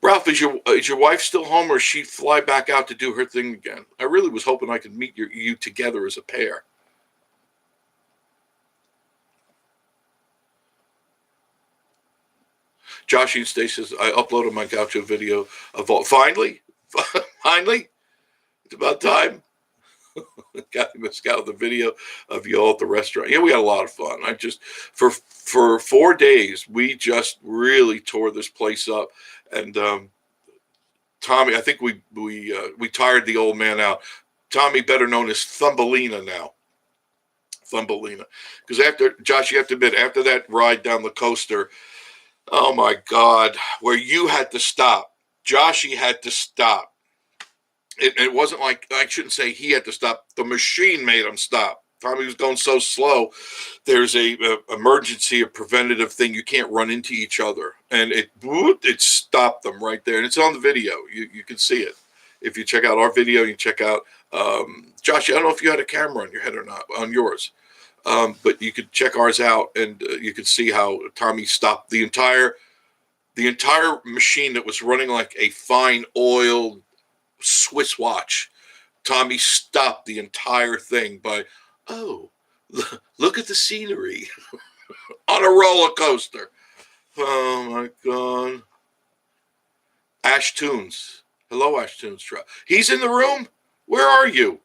S2: Ralph, is your wife still home, or she fly back out to do her thing again? I really was hoping I could meet you together as a pair. Joshy and Stacey says, I uploaded my Gaucho video of all. Finally? Finally? It's about time. Kathy Mescal, the video of y'all at the restaurant. Yeah, we had a lot of fun. I just for 4 days we just really tore this place up. And Tommy, I think we tired the old man out. Tommy, better known as Thumbelina now. Thumbelina, because after Josh, you have to admit, after that ride down the coaster, oh my God, where you had to stop, Joshy had to stop. It wasn't like, I shouldn't say he had to stop. The machine made him stop. Tommy was going so slow. There's a emergency, a preventative thing. You can't run into each other. And it stopped them right there. And it's on the video. You can see it. If you check out our video, you check out, Josh, I don't know if you had a camera on your head or not, on yours. But you could check ours out, and you could see how Tommy stopped the entire machine that was running like a fine oil Swiss watch. Tommy stopped the entire thing by, look at the scenery on a roller coaster. Oh my God. Ash Tunes. Hello, Ash Tunes. He's in the room. Where are you?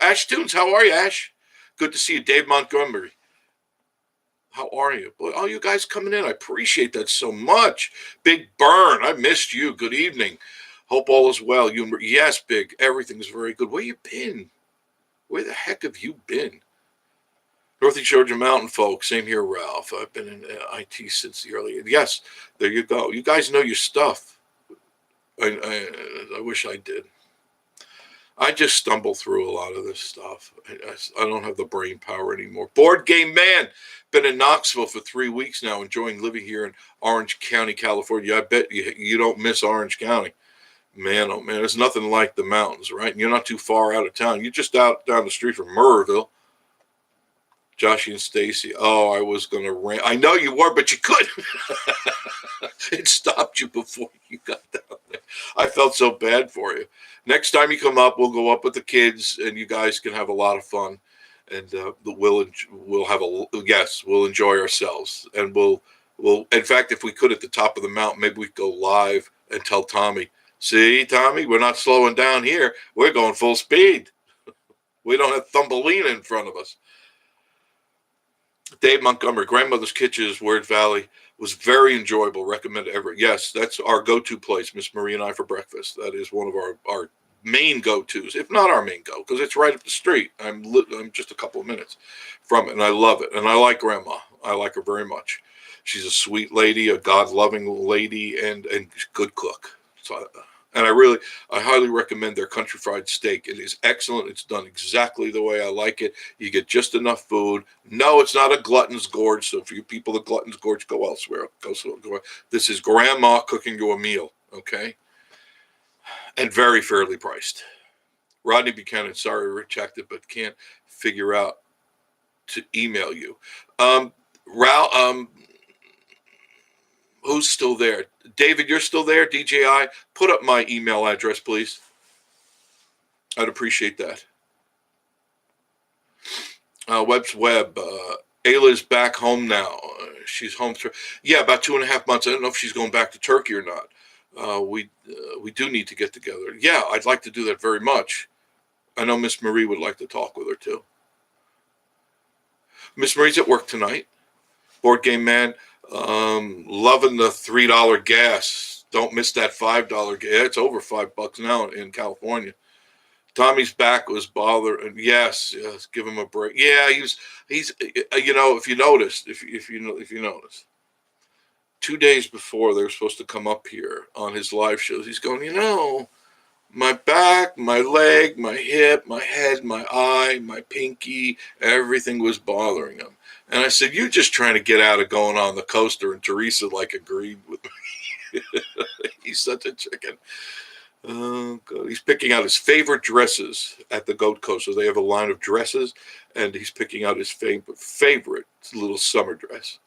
S2: Ash Tunes, how are you, Ash? Good to see you. Dave Montgomery. How are you? Boy, all you guys coming in. I appreciate that so much. Big Burn. I missed you. Good evening. Hope all is well. Yes, Big. Everything's very good. Where you been? Where the heck have you been? Northeast Georgia Mountain folks. Same here, Ralph. I've been in IT since the early. Yes, there you go. You guys know your stuff. I wish I did. I just stumble through a lot of this stuff. I don't have the brain power anymore. Board Game Man. Been in Knoxville for 3 weeks now, enjoying living here in Orange County, California. I bet you don't miss Orange County. Man, oh man, there's nothing like the mountains, right? And you're not too far out of town. You're just out down the street from Murrayville. Joshy and Stacy. Oh, I was going to rant. I know you were, but you couldn't. It stopped you before you got down there. I felt so bad for you. Next time you come up, we'll go up with the kids, and you guys can have a lot of fun. And we'll enjoy ourselves. And we'll, in fact, if we could at the top of the mountain, maybe we'd go live and tell Tommy, see, Tommy, we're not slowing down here. We're going full speed. We don't have Thumbelina in front of us. Dave Montgomery, Grandmother's Kitchen, Word Valley, was very enjoyable. Recommend ever. Yes, that's our go-to place, Miss Marie and I, for breakfast. That is one of our main go-tos, if not our main go, because it's right up the street. I'm just a couple of minutes from it, and I love it. And I like Grandma. I like her very much. She's a sweet lady, a God-loving lady, and good cook. So, and I highly recommend their country fried steak. It is excellent. It's done exactly the way I like it. You get just enough food. No, it's not a glutton's gorge. So for you people, the glutton's gorge, go elsewhere. Go. This is Grandma cooking you a meal, okay? And very fairly priced. Rodney Buchanan, sorry, rejected, but can't figure out to email you. Ralph, who's still there? David, you're still there? DJI, put up my email address, please. I'd appreciate that. Webb's Webb. Ayla's back home now. She's home. About 2.5 months. I don't know if she's going back to Turkey or not. We do need to get together. Yeah, I'd like to do that very much. I know Miss Marie would like to talk with her too. Miss Marie's at work tonight. Board Game Man, loving the $3 gas. Don't miss that $5 gas. It's over $5 now in California. Tommy's back was bothering. Yes, give him a break. Yeah, he's if you noticed, if you noticed, 2 days before they were supposed to come up here on his live shows, he's going, my back, my leg, my hip, my head, my eye, my pinky, everything was bothering him. And I said, you're just trying to get out of going on the coaster. And Teresa agreed with me. He's such a chicken. Oh, God. He's picking out his favorite dresses at the Goat Coast. So they have a line of dresses, and he's picking out his favorite little summer dress.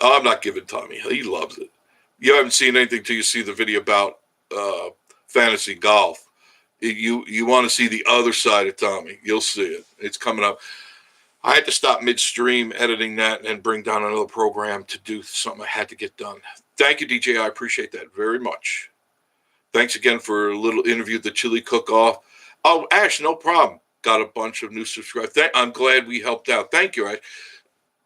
S2: I'm not giving Tommy. He loves it. You haven't seen anything till you see the video about fantasy golf. You want to see the other side of Tommy. You'll see it. It's coming up. I had to stop midstream editing that and bring down another program to do something I had to get done. Thank you, DJ. I appreciate that very much. Thanks again for a little interview at the Chili Cook-Off. Oh, Ash, no problem. Got a bunch of new subscribers. I'm glad we helped out. Thank you, Ash.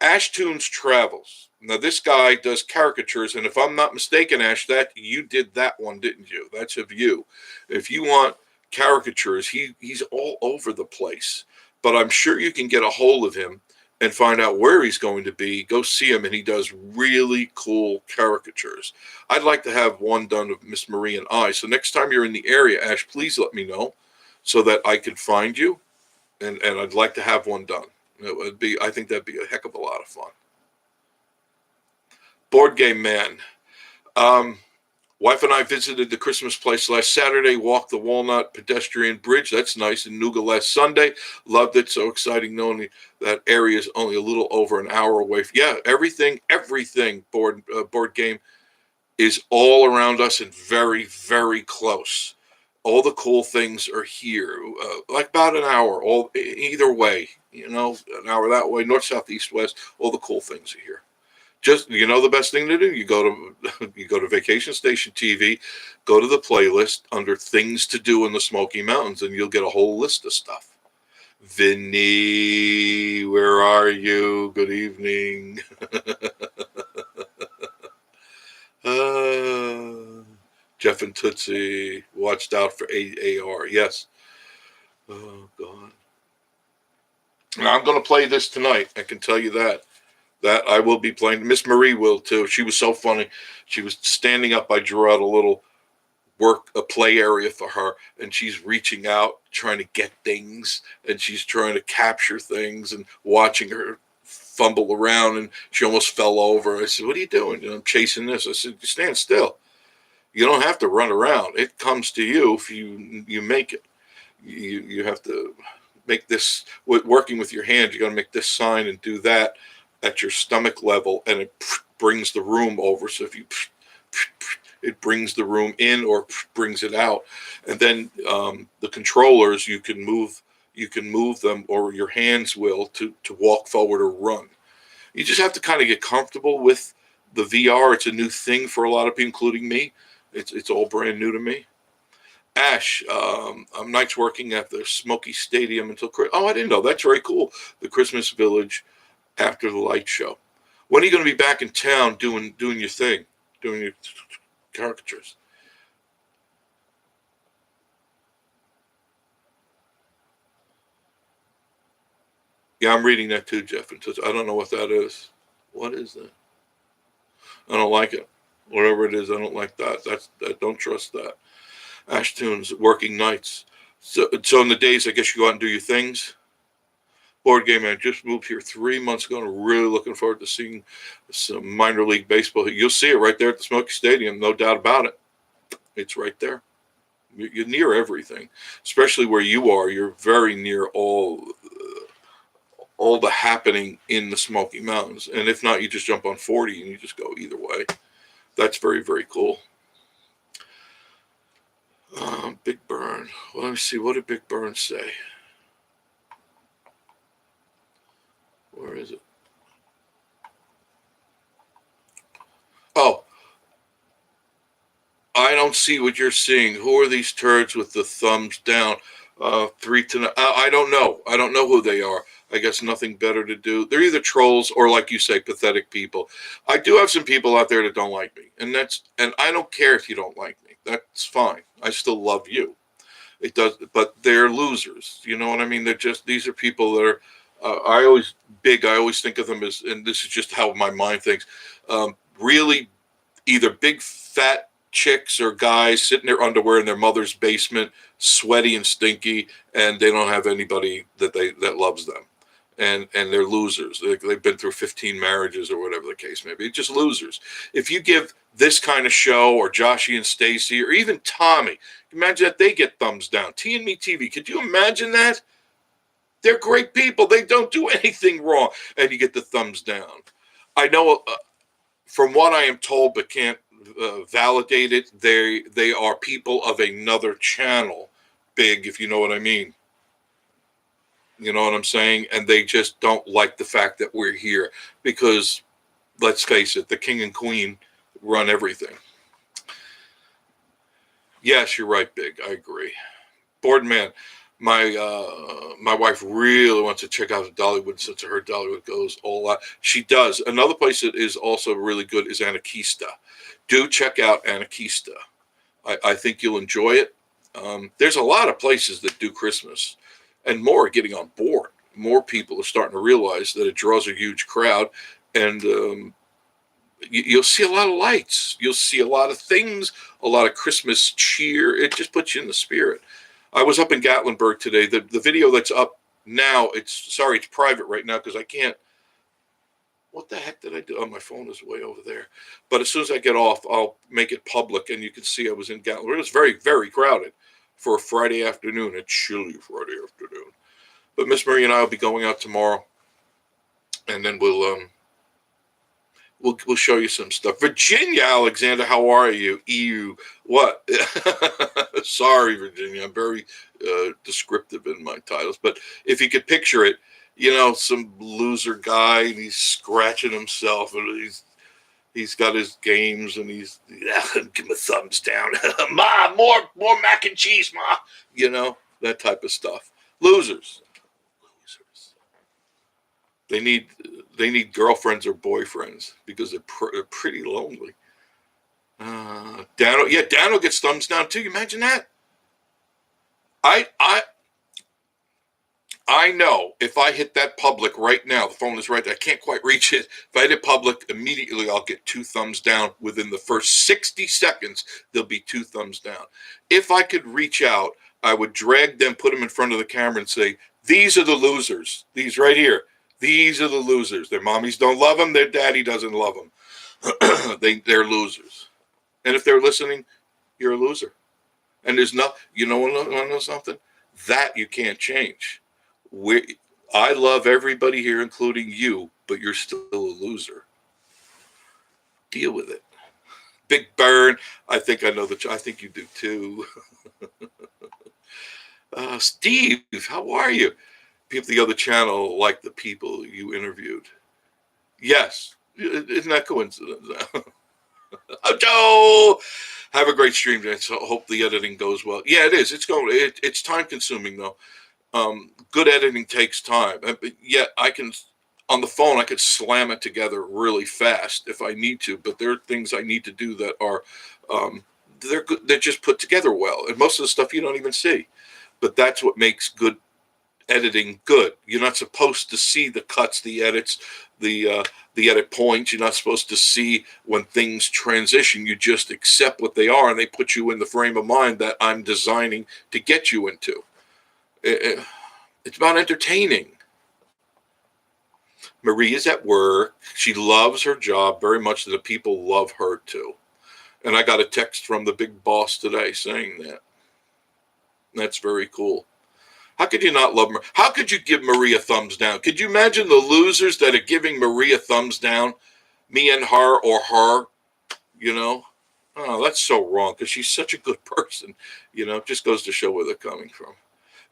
S2: Ash Tunes Travels. Now, this guy does caricatures, and if I'm not mistaken, Ash, that you did that one, didn't you? That's of you. If you want caricatures, he's all over the place. But I'm sure you can get a hold of him and find out where he's going to be. Go see him, and he does really cool caricatures. I'd like to have one done of Miss Marie and I. So next time you're in the area, Ash, please let me know so that I can find you, and I'd like to have one done. I think that'd be a heck of a lot of fun. Board Game Man. Wife and I visited the Christmas place last Saturday, walked the Walnut Pedestrian Bridge. That's nice in Nuga last Sunday. Loved it. So exciting knowing that area is only a little over an hour away. Yeah, everything board game is all around us and very, very close. All the cool things are here, like about an hour, either way, an hour that way, north, south, east, west, all the cool things are here. Just, the best thing to do, you go to Vacation Station TV, go to the playlist under things to do in the Smoky Mountains, and you'll get a whole list of stuff. Vinny, where are you? Good evening. Jeff and Tootsie watched out for AAR. Yes. Oh, God. Now, I'm going to play this tonight. I can tell you that. That I will be playing. Miss Marie will, too. She was so funny. She was standing up. I drew out a little play area for her, and she's reaching out, trying to get things, and she's trying to capture things, and watching her fumble around, and she almost fell over. I said, what are you doing? I'm chasing this. I said, stand still. You don't have to run around. It comes to you if you make it. You have to make this, working with your hands, you got to make this sign and do that at your stomach level, and it brings the room over. So if it brings the room in or brings it out. And then the controllers, you can move them, or your hands will, to walk forward or run. You just have to kind of get comfortable with the VR. It's a new thing for a lot of people, including me. It's all brand new to me. Ash, I'm nights working at the Smoky Stadium until Christmas. Oh, I didn't know. That's very cool. The Christmas Village after the light show. When are you going to be back in town doing your thing, doing your caricatures? Yeah, I'm reading that too, Jeff. I don't know what that is. What is that? I don't like it. Whatever it is, I don't like that. I don't trust that. Ash Tunes, working nights. So in the days, I guess you go out and do your things. Board Game Man, just moved here 3 months ago, and I'm really looking forward to seeing some minor league baseball. You'll see it right there at the Smoky Stadium, no doubt about it. It's right there. You're near everything, especially where you are. You're very near all the happening in the Smoky Mountains. And if not, you just jump on 40 and you just go either way. That's very, very cool. Big Burn. Well, let me see. What did Big Burn say? Where is it? Oh, I don't see what you're seeing. Who are these turds with the thumbs down? 3 to 9. I don't know. I don't know who they are. I guess nothing better to do. They're either trolls or, like you say, pathetic people. I do have some people out there that don't like me, and I don't care if you don't like me. That's fine. I still love you. It does, but they're losers. You know what I mean? These are people that are. I always think of them as, and this is just how my mind thinks. Really, either big fat chicks or guys sitting in their underwear in their mother's basement, sweaty and stinky, and they don't have anybody that loves them, and they're losers. They've been through 15 marriages or whatever the case may be. Just losers. If you give this kind of show, or Joshy and Stacy, or even Tommy, imagine that they get thumbs down. T and Me TV. Could you imagine that? They're great people. They don't do anything wrong, and you get the thumbs down. I know. From what I am told, but can't validate it, they are people of another channel, big, if you know what I mean. You know what I'm saying? And they just don't like the fact that we're here because, let's face it, the king and queen run everything. Yes, you're right, Big. I agree. Board man, my wife really wants to check out Dollywood since I heard Dollywood goes all out. She does. Another place that is also really good is Anarchista. Do check out Anarchista. I think you'll enjoy it. There's a lot of places that do Christmas, and more are getting on board. More people are starting to realize that it draws a huge crowd, and you'll see a lot of lights. You'll see a lot of things, a lot of Christmas cheer. It just puts you in the spirit. I was up in Gatlinburg today. The video that's up now, it's private right now because I can't. What the heck did I do? Oh, my phone is way over there. But as soon as I get off, I'll make it public, and you can see I was in Gatlinburg. It was very, very crowded for a Friday afternoon, a chilly Friday afternoon. But Miss Marie and I will be going out tomorrow, and then we'll show you some stuff. Virginia Alexander, how are you? EU, what? Sorry, Virginia. I'm very descriptive in my titles, but if you could picture it, some loser guy, and he's scratching himself, and he's got his games, and he's give him a thumbs down. Ma, more mac and cheese, ma. That type of stuff. Losers. They need girlfriends or boyfriends because they're pretty lonely. Dano gets thumbs down too. You imagine that? I know if I hit that public right now, the phone is right there. I can't quite reach it. If I hit it public, immediately I'll get 2 thumbs down. Within the first 60 seconds, there'll be 2 thumbs down. If I could reach out, I would drag them, put them in front of the camera and say, these are the losers. These right here. These are the losers. Their mommies don't love them. Their daddy doesn't love them. They're losers. And if they're listening, you're a loser. And there's want to know something? That you can't change. I love everybody here, including you, but you're still a loser. Deal with it. Big Burn. I think I know I think you do too. Steve, how are you? People the other channel like the people you interviewed. Yes. Isn't that coincidence? Oh, Joe, have a great stream, so hope the editing goes well. Yeah, it is. It's time consuming though. Good editing takes time. Yet I can, on the phone, I could slam it together really fast if I need to. But there are things I need to do that are, they're good. They're just put together well, and most of the stuff you don't even see. But that's what makes good editing good. You're not supposed to see the cuts, the edits, the edit points. You're not supposed to see when things transition. You just accept what they are, and they put you in the frame of mind that I'm designing to get you into. It's about entertaining. Marie is at work. She loves her job very much. The people love her too. And I got a text from the big boss today saying that. That's very cool. How could you not love her? How could you give Marie a thumbs down? Could you imagine the losers that are giving Marie a thumbs down? Me and her, or her, Oh, that's so wrong because she's such a good person. It just goes to show where they're coming from.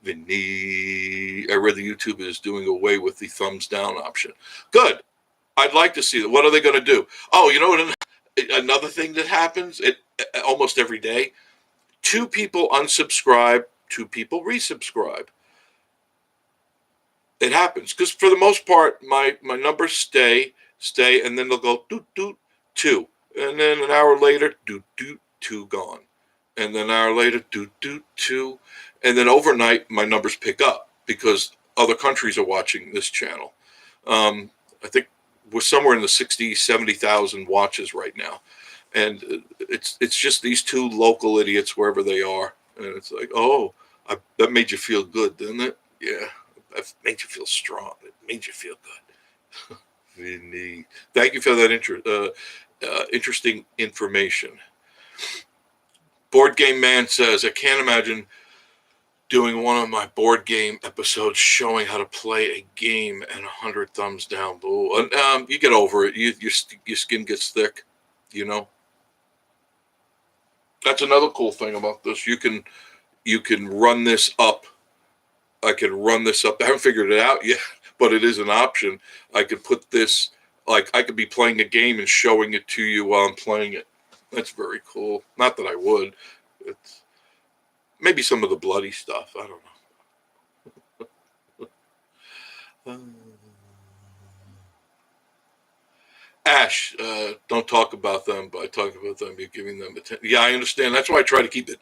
S2: I read the YouTube is doing away with the thumbs down option. Good. I'd like to see that. What are they going to do? Oh, you know what? Another thing that happens almost every day, 2 people unsubscribe, 2 people resubscribe. It happens because for the most part, my numbers stay, and then they'll go doot doot 2, and then an hour later doot doot 2 gone, and then an hour later doot doot 2, and then overnight my numbers pick up because other countries are watching this channel. I think we're somewhere in the 60, 70,000 watches right now, and it's just these 2 local idiots wherever they are, and it's like, oh, that made you feel good, didn't it? Yeah, that made you feel strong. It made you feel good. Really. Thank you for that interesting information. Board Game Man says, I can't imagine doing one of my board game episodes showing how to play a game and 100 thumbs down. Boo. And, you get over it. Your skin gets thick, you know. That's another cool thing about this. You can run this up. I can run this up. I haven't figured it out yet, but it is an option. I could put this, like, I could be playing a game and showing it to you while I'm playing it. That's very cool. Not that I would. It's maybe some of the bloody stuff. I don't know. Ash, don't talk about them, but I talk about them. You're giving them attention. Yeah, I understand. That's why I try to keep it.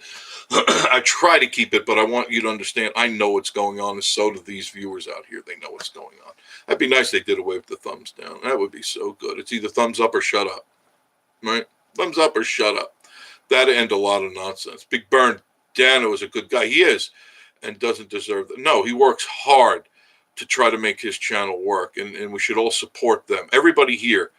S2: I try to keep it, but I want you to understand. I know what's going on, and so do these viewers out here. They know what's going on. That'd be nice. If they did away with the thumbs down. That would be so good. It's either thumbs up or shut up, right? Thumbs up or shut up. That'd end a lot of nonsense. Big Burn Dano is a good guy. He is, and doesn't deserve that. No, he works hard to try to make his channel work, and we should all support them. Everybody here.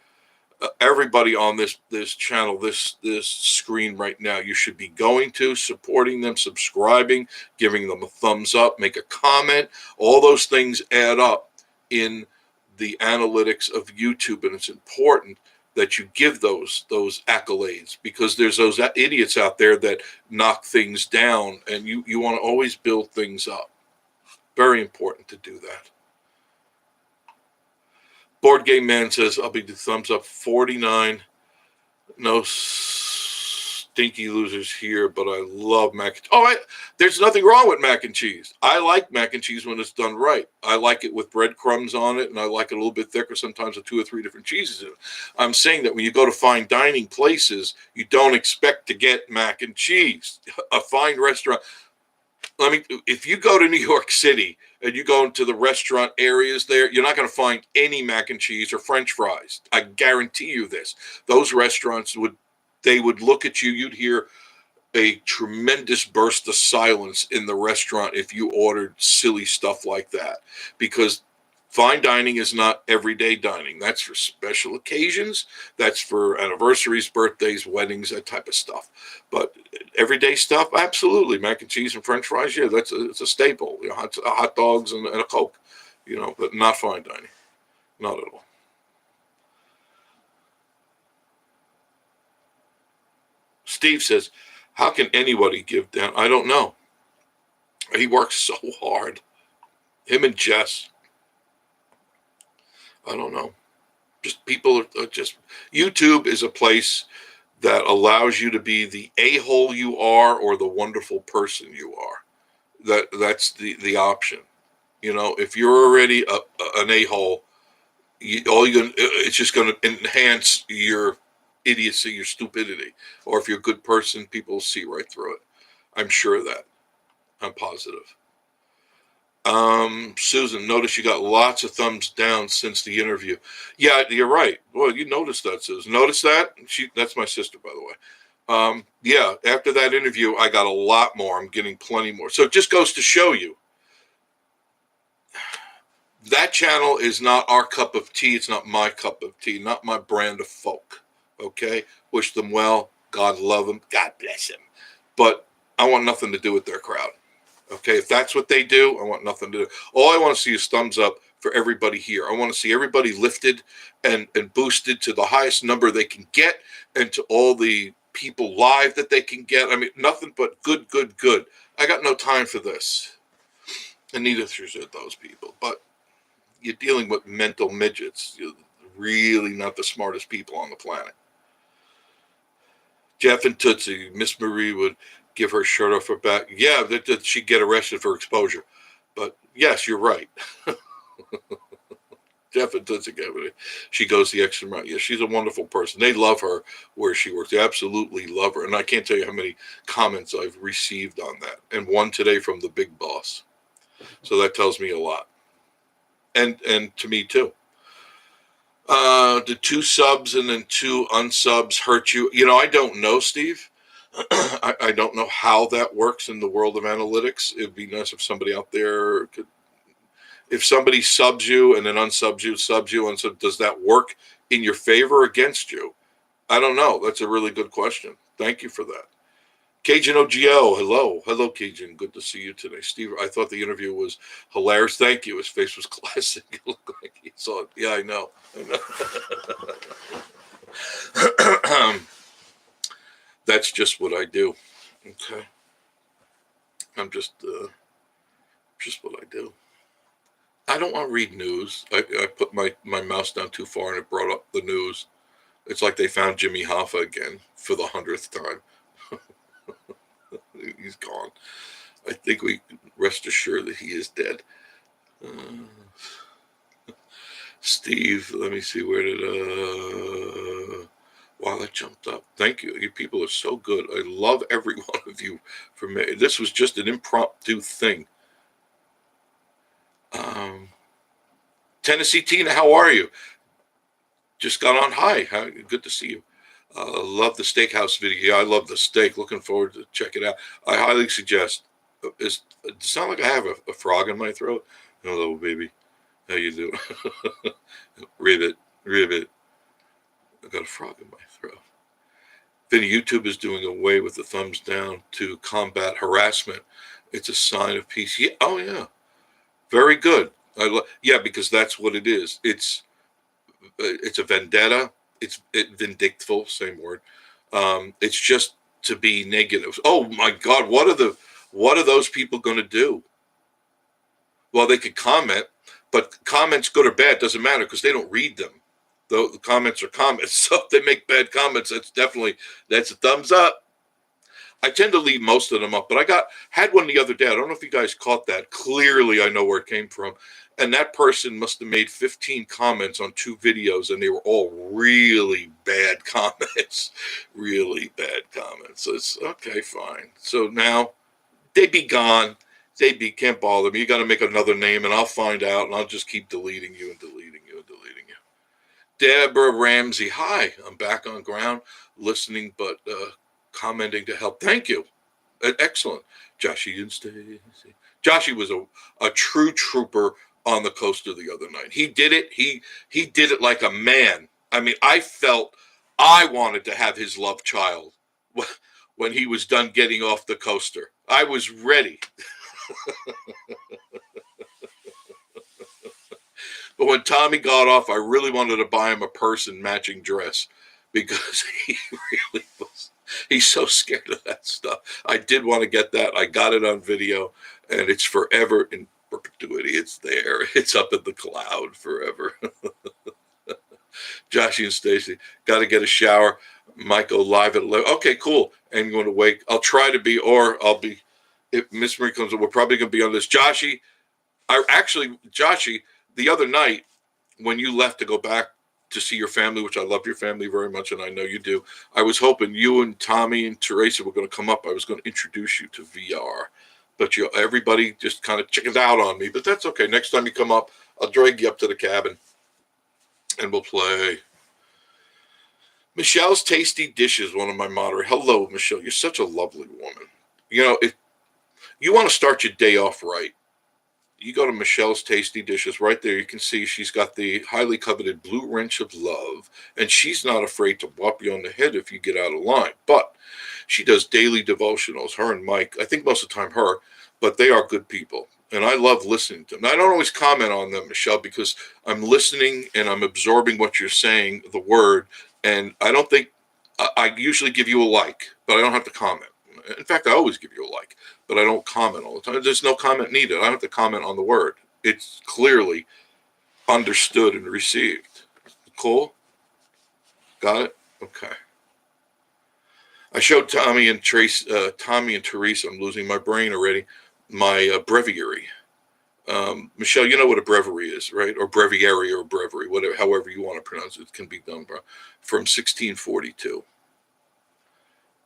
S2: Everybody on this channel, this screen right now, you should be going to, supporting them, subscribing, giving them a thumbs up, make a comment. All those things add up in the analytics of YouTube, and it's important that you give those accolades, because there's those idiots out there that knock things down, and you want to always build things up. Very important to do that. Board Game Man says, I'll be the thumbs up 49. No stinky losers here, but I love mac and cheese. Oh, there's nothing wrong with mac and cheese. I like mac and cheese when it's done right. I like it with breadcrumbs on it, and I like it a little bit thicker, sometimes with 2 or 3 different cheeses in it. I'm saying that when you go to fine dining places, you don't expect to get mac and cheese. A fine restaurant. If you go to New York City and you go into the restaurant areas there, you're not going to find any mac and cheese or French fries. I guarantee you this. Those restaurants would look at you. You'd hear a tremendous burst of silence in the restaurant if you ordered silly stuff like that, because fine dining is not everyday dining. That's for special occasions. That's for anniversaries, birthdays, weddings, that type of stuff. But everyday stuff, absolutely. Mac and cheese and French fries, yeah, it's a staple. Hot dogs and a Coke, but not fine dining. Not at all. Steve says, how can anybody give down? I don't know. He works so hard. Him and Jess. I don't know. Just people are just, YouTube is a place that allows you to be the a-hole you are or the wonderful person you are. That's the option. If you're already an a-hole, it's just going to enhance your idiocy, your stupidity. Or if you're a good person, people will see right through it. I'm sure of that. I'm positive. Susan, notice you got lots of thumbs down since the interview. Yeah, you're right. Well, you noticed that, Susan. Notice that? That's my sister, by the way. Yeah, after that interview, I got a lot more. I'm getting plenty more. So it just goes to show you that channel is not our cup of tea. It's not my cup of tea, not my brand of folk. Okay? Wish them well. God love them. God bless them. But I want nothing to do with their crowd. Okay, if that's what they do, I want nothing to do. All I want to see is thumbs up for everybody here. I want to see everybody lifted and boosted to the highest number they can get, and to all the people live that they can get. I mean, nothing but good, good, good. I got no time for this. And neither should those people. But you're dealing with mental midgets. You're really not the smartest people on the planet. Jeff and Tootsie, Miss Marie would give her shirt off her back. Yeah, that she'd get arrested for exposure. But yes, you're right. Jeff and Tootsie, she goes the extra mile. Yeah, she's a wonderful person. They love her where she works. They absolutely love her. And I can't tell you how many comments I've received on that. And one today from the big boss. So that tells me a lot. And to me too. The 2 subs and then 2 unsubs hurt you? I don't know, Steve. I don't know how that works in the world of analytics. It'd be nice if somebody out there could. If somebody subs you and then unsubs you, subs you, and so does that work in your favor or against you? I don't know. That's a really good question. Thank you for that. Cajun OGO, hello, Cajun. Good to see you today, Steve. I thought the interview was hilarious. Thank you. His face was classic. It looked like he saw it. Yeah, I know. That's just what I do. Okay, I'm just what I do. I don't want to read news. I put my mouse down too far and it brought up the news. It's like they found Jimmy Hoffa again for the 100th time. He's gone. I think we can rest assured that he is dead. Steve, let me see, where did wow, that jumped up. Thank you. You people are so good. I love every one of you. This was just an impromptu thing. Tennessee Tina, how are you? Just got on. Hi, good to see you. Love the steakhouse video. Yeah, I love the steak. Looking forward to check it out. I highly suggest. It sound like I have a frog in my throat? Hello, baby. How you doing? Ribbit. I got a frog in my throat. Then YouTube is doing away with the thumbs down to combat harassment. It's a sign of peace. Yeah. Oh yeah. Very good. Yeah, because that's what it is. It's a vendetta. It's vindictful. Same word. It's just to be negative. Oh my God, what are those people going to do? Well, they could comment, but comments, good or bad, doesn't matter because they don't read them. The comments are comments. So if they make bad comments, that's a thumbs up. I tend to leave most of them up, but had one the other day. I don't know if you guys caught that. Clearly, I know where it came from. And that person must have made 15 comments on 2 videos, and they were all really bad comments. Really bad comments. So it's okay, fine. So now they be gone. Can't bother me. You got to make another name, and I'll find out, and I'll just keep deleting you and deleting you and deleting you. Deborah Ramsey, hi. I'm back on ground, listening, but commenting to help. Thank you. Excellent. Joshy and Stacy. Joshy was a true trooper on the coaster the other night. He did it. He did it like a man. I mean, I felt I wanted to have his love child when he was done getting off the coaster. I was ready. But when Tommy got off, I really wanted to buy him a purse and matching dress because he really was. He's so scared of that stuff. I did want to get that. I got it on video, and it's forever in perpetuity. It's there. It's up in the cloud forever. Joshy and Stacy, got to get a shower. Might go live at 11. Okay, cool. And going to wake. I'll try to be, or I'll be. If Miss Marie comes, we're probably going to be on this. Joshy, the other night when you left to go back to see your family, which I love your family very much, and I know you do, I was hoping you and Tommy and Teresa were going to come up. I was going to introduce you to VR, but everybody just kind of chickens out on me. But that's okay. Next time you come up, I'll drag you up to the cabin, and we'll play. Michelle's Tasty Dishes, one of my moderators. Hello, Michelle. You're such a lovely woman. If you want to start your day off right, you go to Michelle's Tasty Dishes. Right there, you can see she's got the highly coveted blue wrench of love, and she's not afraid to whop you on the head if you get out of line. But she does daily devotionals, her and Mike. I think most of the time her, but they are good people, and I love listening to them. I don't always comment on them, Michelle, because I'm listening and I'm absorbing what you're saying, the word, and I don't think I usually give you a like, but I don't have to comment. In fact, I always give you a like, but I don't comment all the time. There's no comment needed. I don't have to comment on the word. It's clearly understood and received. Cool? Got it? Okay. I showed Tommy and Teresa, I'm losing my brain already, my breviary. Michelle, you know what a breviary is, right? Or breviary or breviary, whatever, however you want to pronounce it, can be done, bro. From 1642.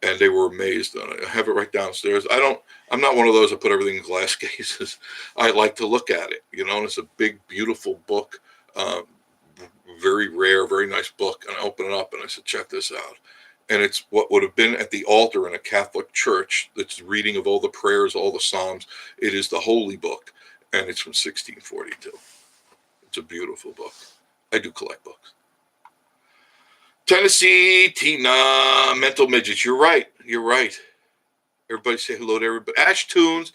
S2: And they were amazed on it. I have it right downstairs. I'm not one of those that put everything in glass cases. I like to look at it, and it's a big, beautiful book, uh, very rare, very nice book. And I open it up and I said, check this out. And it's what would have been at the altar in a Catholic church. That's reading of all the prayers, all the Psalms. It is the Holy Book, and it's from 1642. It's a beautiful book. I do collect books. Tennessee, Tina, Mental Midgets. You're right. Everybody say hello to everybody. Ash Tunes.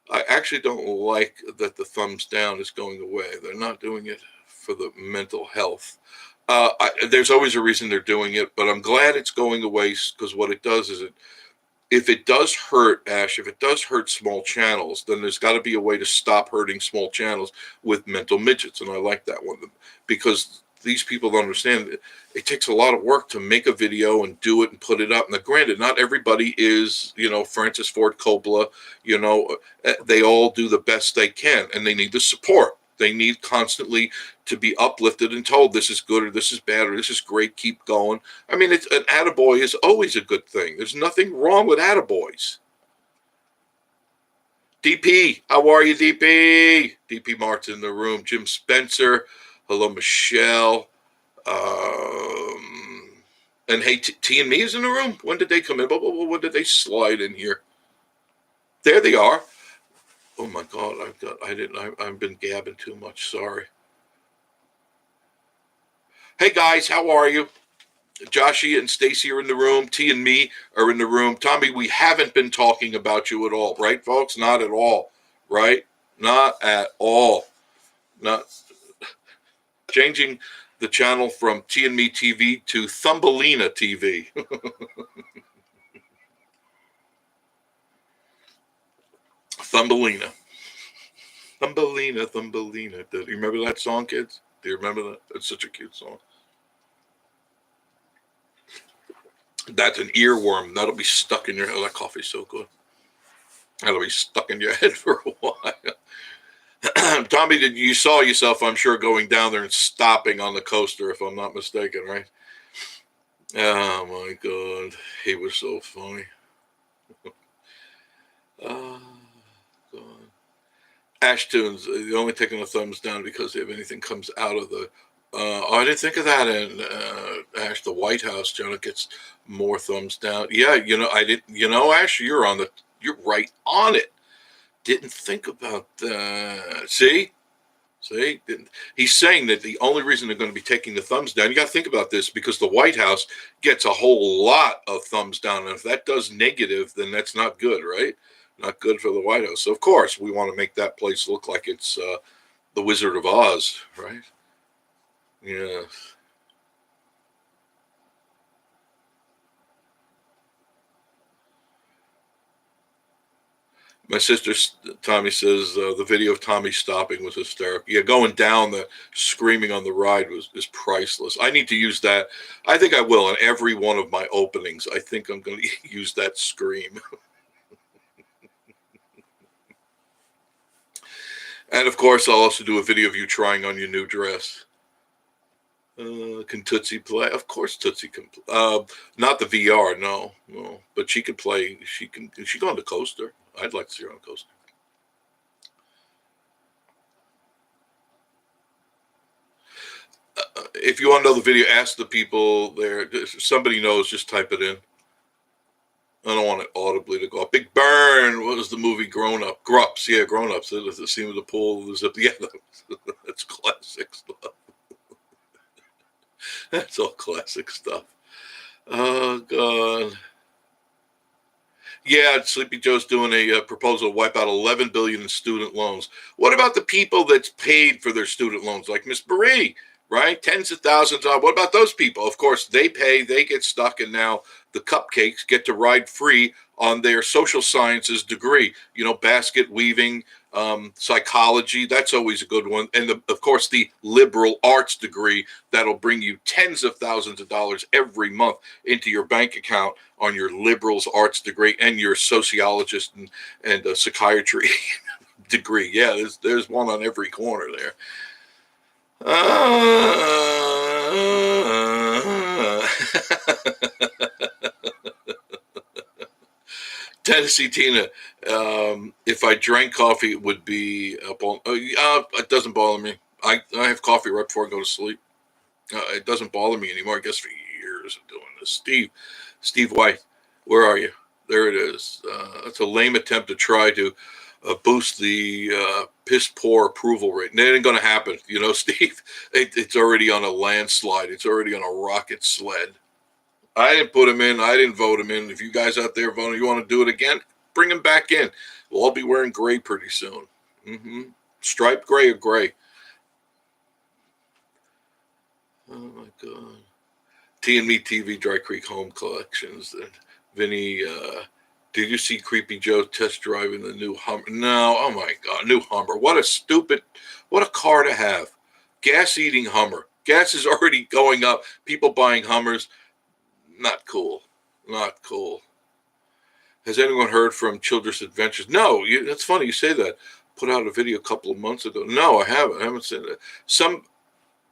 S2: I actually don't like that the thumbs down is going away. They're not doing it for the mental health. There's always a reason they're doing it, but I'm glad it's going away, because what it does is if it does hurt, Ash, if it does hurt small channels, then there's got to be a way to stop hurting small channels with mental midgets. And I like that one, because these people don't understand it takes a lot of work to make a video and do it and put it up. Now, granted, not everybody is, Francis Ford Coppola, they all do the best they can, and they need the support. They need constantly to be uplifted and told this is good or this is bad or this is great, keep going. I mean, an attaboy is always a good thing. There's nothing wrong with attaboys. DP, how are you, DP? DP Mart's in the room. Jim Spencer, hello, Michelle. And hey, T and me is in the room. When did they come in? When did they slide in here? There they are. Oh my God, I've been gabbing too much. Sorry. Hey guys, how are you? Joshy and Stacy are in the room. T and me are in the room. Tommy, we haven't been talking about you at all, right, folks? Not at all, right? Not at all. Not changing the channel from T and Me TV to Thumbelina TV. Thumbelina. Thumbelina, Thumbelina. Do you remember that song, kids? Do you remember that? It's such a cute song. That's an earworm. That'll be stuck in your head. Oh, that coffee's so good. That'll be stuck in your head for a while. Tommy, you saw yourself, I'm sure, going down there and stopping on the coaster, if I'm not mistaken, right? Oh, my God. He was so funny. Oh, God. Ashton's only taking the thumbs down because if anything comes out of the I didn't think of that. And Ash, the White House, Jonah gets more thumbs down. Yeah, I didn't. Ash, you're right on it. Didn't think about that. See, he's saying that the only reason they're going to be taking the thumbs down. You got to think about this, because the White House gets a whole lot of thumbs down, and if that does negative, then that's not good, right? Not good for the White House. So of course, we want to make that place look like it's the Wizard of Oz, right? Yeah. My sister Tommy says the video of Tommy stopping was hysterical. Yeah, going down the screaming on the ride is priceless. I need to use that. I think I will in every one of my openings. I think I'm going to use that scream. And of course, I'll also do a video of you trying on your new dress. Can Tootsie play? Of course, Tootsie can. Not the VR, no. But she can play. She go on the coaster. I'd like to see her on the coaster. If you want to know the video, ask the people there. If somebody knows, just type it in. I don't want it audibly to go up. Big Burn. What was the movie? Grown Up. Grups. Yeah, Grown Ups. The scene with the pool. The zip. Yeah, that's classic stuff. That's all classic stuff. Oh, God. Yeah, Sleepy Joe's doing a proposal to wipe out $11 billion in student loans. What about the people that's paid for their student loans, like Miss Marie? right? Tens of thousands of. What about those people? Of course, they pay, they get stuck, and now the cupcakes get to ride free on their social sciences degree. Basket weaving, psychology. That's always a good one. And of course, the liberal arts degree that'll bring you tens of thousands of dollars every month into your bank account on your liberals arts degree and your sociologist and psychiatry degree. Yeah, there's one on every corner there. Tennessee Tina, if I drank coffee, it would be it doesn't bother me. I have coffee right before I go to sleep. It doesn't bother me anymore. I guess for years of doing this. Steve White, where are you? There it is. It's a lame attempt to try to boost the piss poor approval rate. And it ain't going to happen. Steve, it's already on a landslide. It's already on a rocket sled. I didn't put him in. I didn't vote him in. If you guys out there voting, you want to do it again, bring him back in. We'll all be wearing gray pretty soon. Striped gray or gray. Oh, my God. T&Me TV Dry Creek Home Collections. And Vinny, did you see Creepy Joe test driving the new Hummer? No. Oh, my God. New Hummer. What a car to have. Gas-eating Hummer. Gas is already going up. People buying Hummers. Not cool. Not cool. Has anyone heard from Childress Adventures? No. That's funny you say that. Put out a video a couple of months ago. No, I haven't. I haven't seen that. Some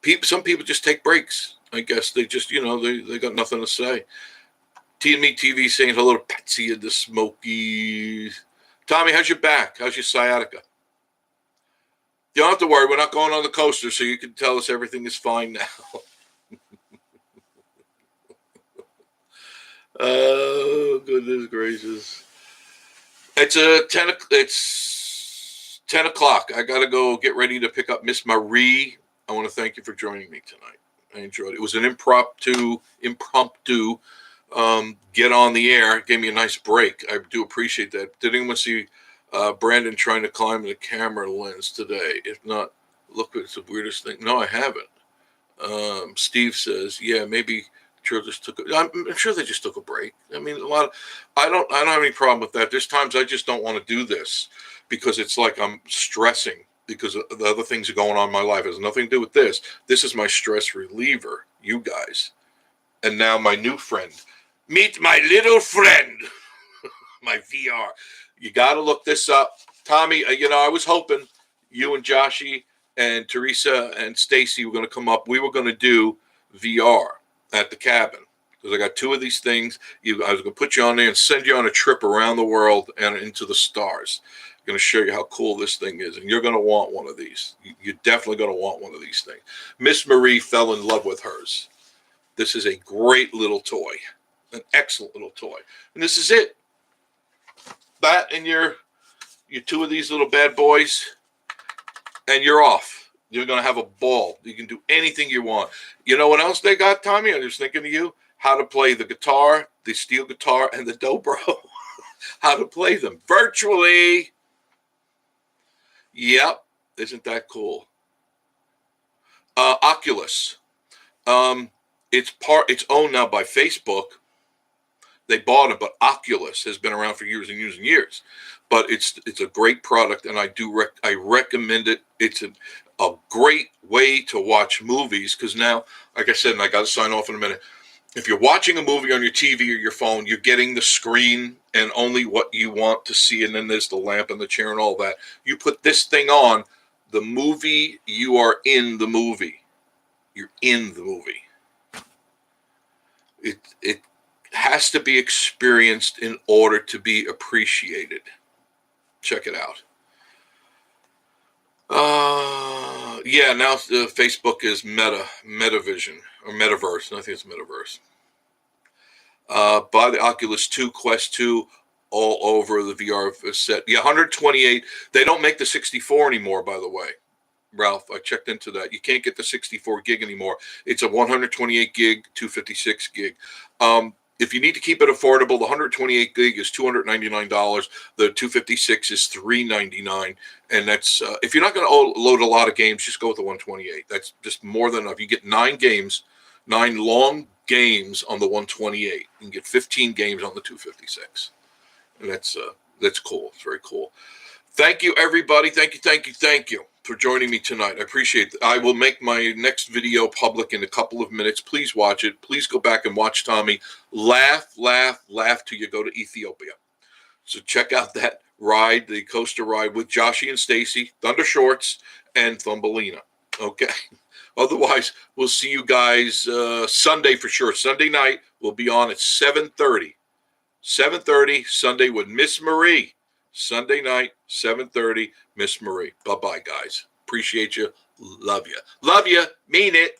S2: people just take breaks. I guess they just, they got nothing to say. T&Me TV saying hello to Patsy and the Smokies. Tommy, how's your back? How's your sciatica? You don't have to worry. We're not going on the coaster, so you can tell us everything is fine now. Oh, goodness gracious. It's 10 o'clock. I got to go get ready to pick up Miss Marie. I want to thank you for joining me tonight. I enjoyed it. It was an impromptu get on the air. It gave me a nice break. I do appreciate that. Did anyone see Brandon trying to climb the camera lens today? If not, look, it's the weirdest thing. No, I haven't. Steve says, yeah, maybe I'm sure they just took a break. I mean, I don't have any problem with that. There's times I just don't want to do this because it's like I'm stressing because the other things are going on in my life. It has nothing to do with this. This is my stress reliever, you guys. And now my new friend. Meet my little friend, my VR. You got to look this up. Tommy, I was hoping you and Joshy and Teresa and Stacy were going to come up. We were going to do VR at the cabin because I got two of these things. I was going to put you on there and send you on a trip around the world and into the stars. I'm going to show you how cool this thing is, and you're going to want one of these. You're definitely going to want one of these things. Miss Marie fell in love with hers. This is a great little toy, an excellent little toy, and this is it. That and your two of these little bad boys, and you're off. You're going to have a ball. You can do anything you want. You know what else they got, Tommy? I'm just thinking of you. How to play the guitar, the steel guitar, and the dobro. How to play them virtually. Yep. Isn't that cool? Oculus. It's owned now by Facebook. They bought it, but Oculus has been around for years and years and years. But it's a great product, and I recommend it. It's a great way to watch movies because now, like I said, and I got to sign off in a minute. If you're watching a movie on your TV or your phone, you're getting the screen and only what you want to see, and then there's the lamp and the chair and all that. You put this thing on, the movie, you are in the movie. You're in the movie. It has to be experienced in order to be appreciated. Check it out. Yeah, now Facebook is Metavision, or Metaverse. I think it's Metaverse. Buy the Oculus 2, Quest 2, all over the VR set. Yeah, 128. They don't make the 64 anymore, by the way. Ralph, I checked into that. You can't get the 64 gig anymore. It's a 128 gig, 256 gig. if you need to keep it affordable, the 128 gig is $299. The 256 is $399. And that's if you're not going to load a lot of games, just go with the 128. That's just more than enough. You get 9 long games on the 128. You can get 15 games on the 256. And that's cool. It's very cool. Thank you, everybody. Thank you for joining me tonight. I appreciate it. I will make my next video public in a couple of minutes. Please watch it. Please go back and watch Tommy laugh till you go to Ethiopia. So check out that ride, the coaster ride with Joshy and Stacy, Thunder Shorts, and Thumbelina. Okay. Otherwise, we'll see you guys Sunday for sure. Sunday night, we'll be on at 7:30. 7:30 Sunday with Miss Marie. Sunday night, 7:30, Miss Marie. Bye-bye, guys. Appreciate you. Love you. Love you. Mean it.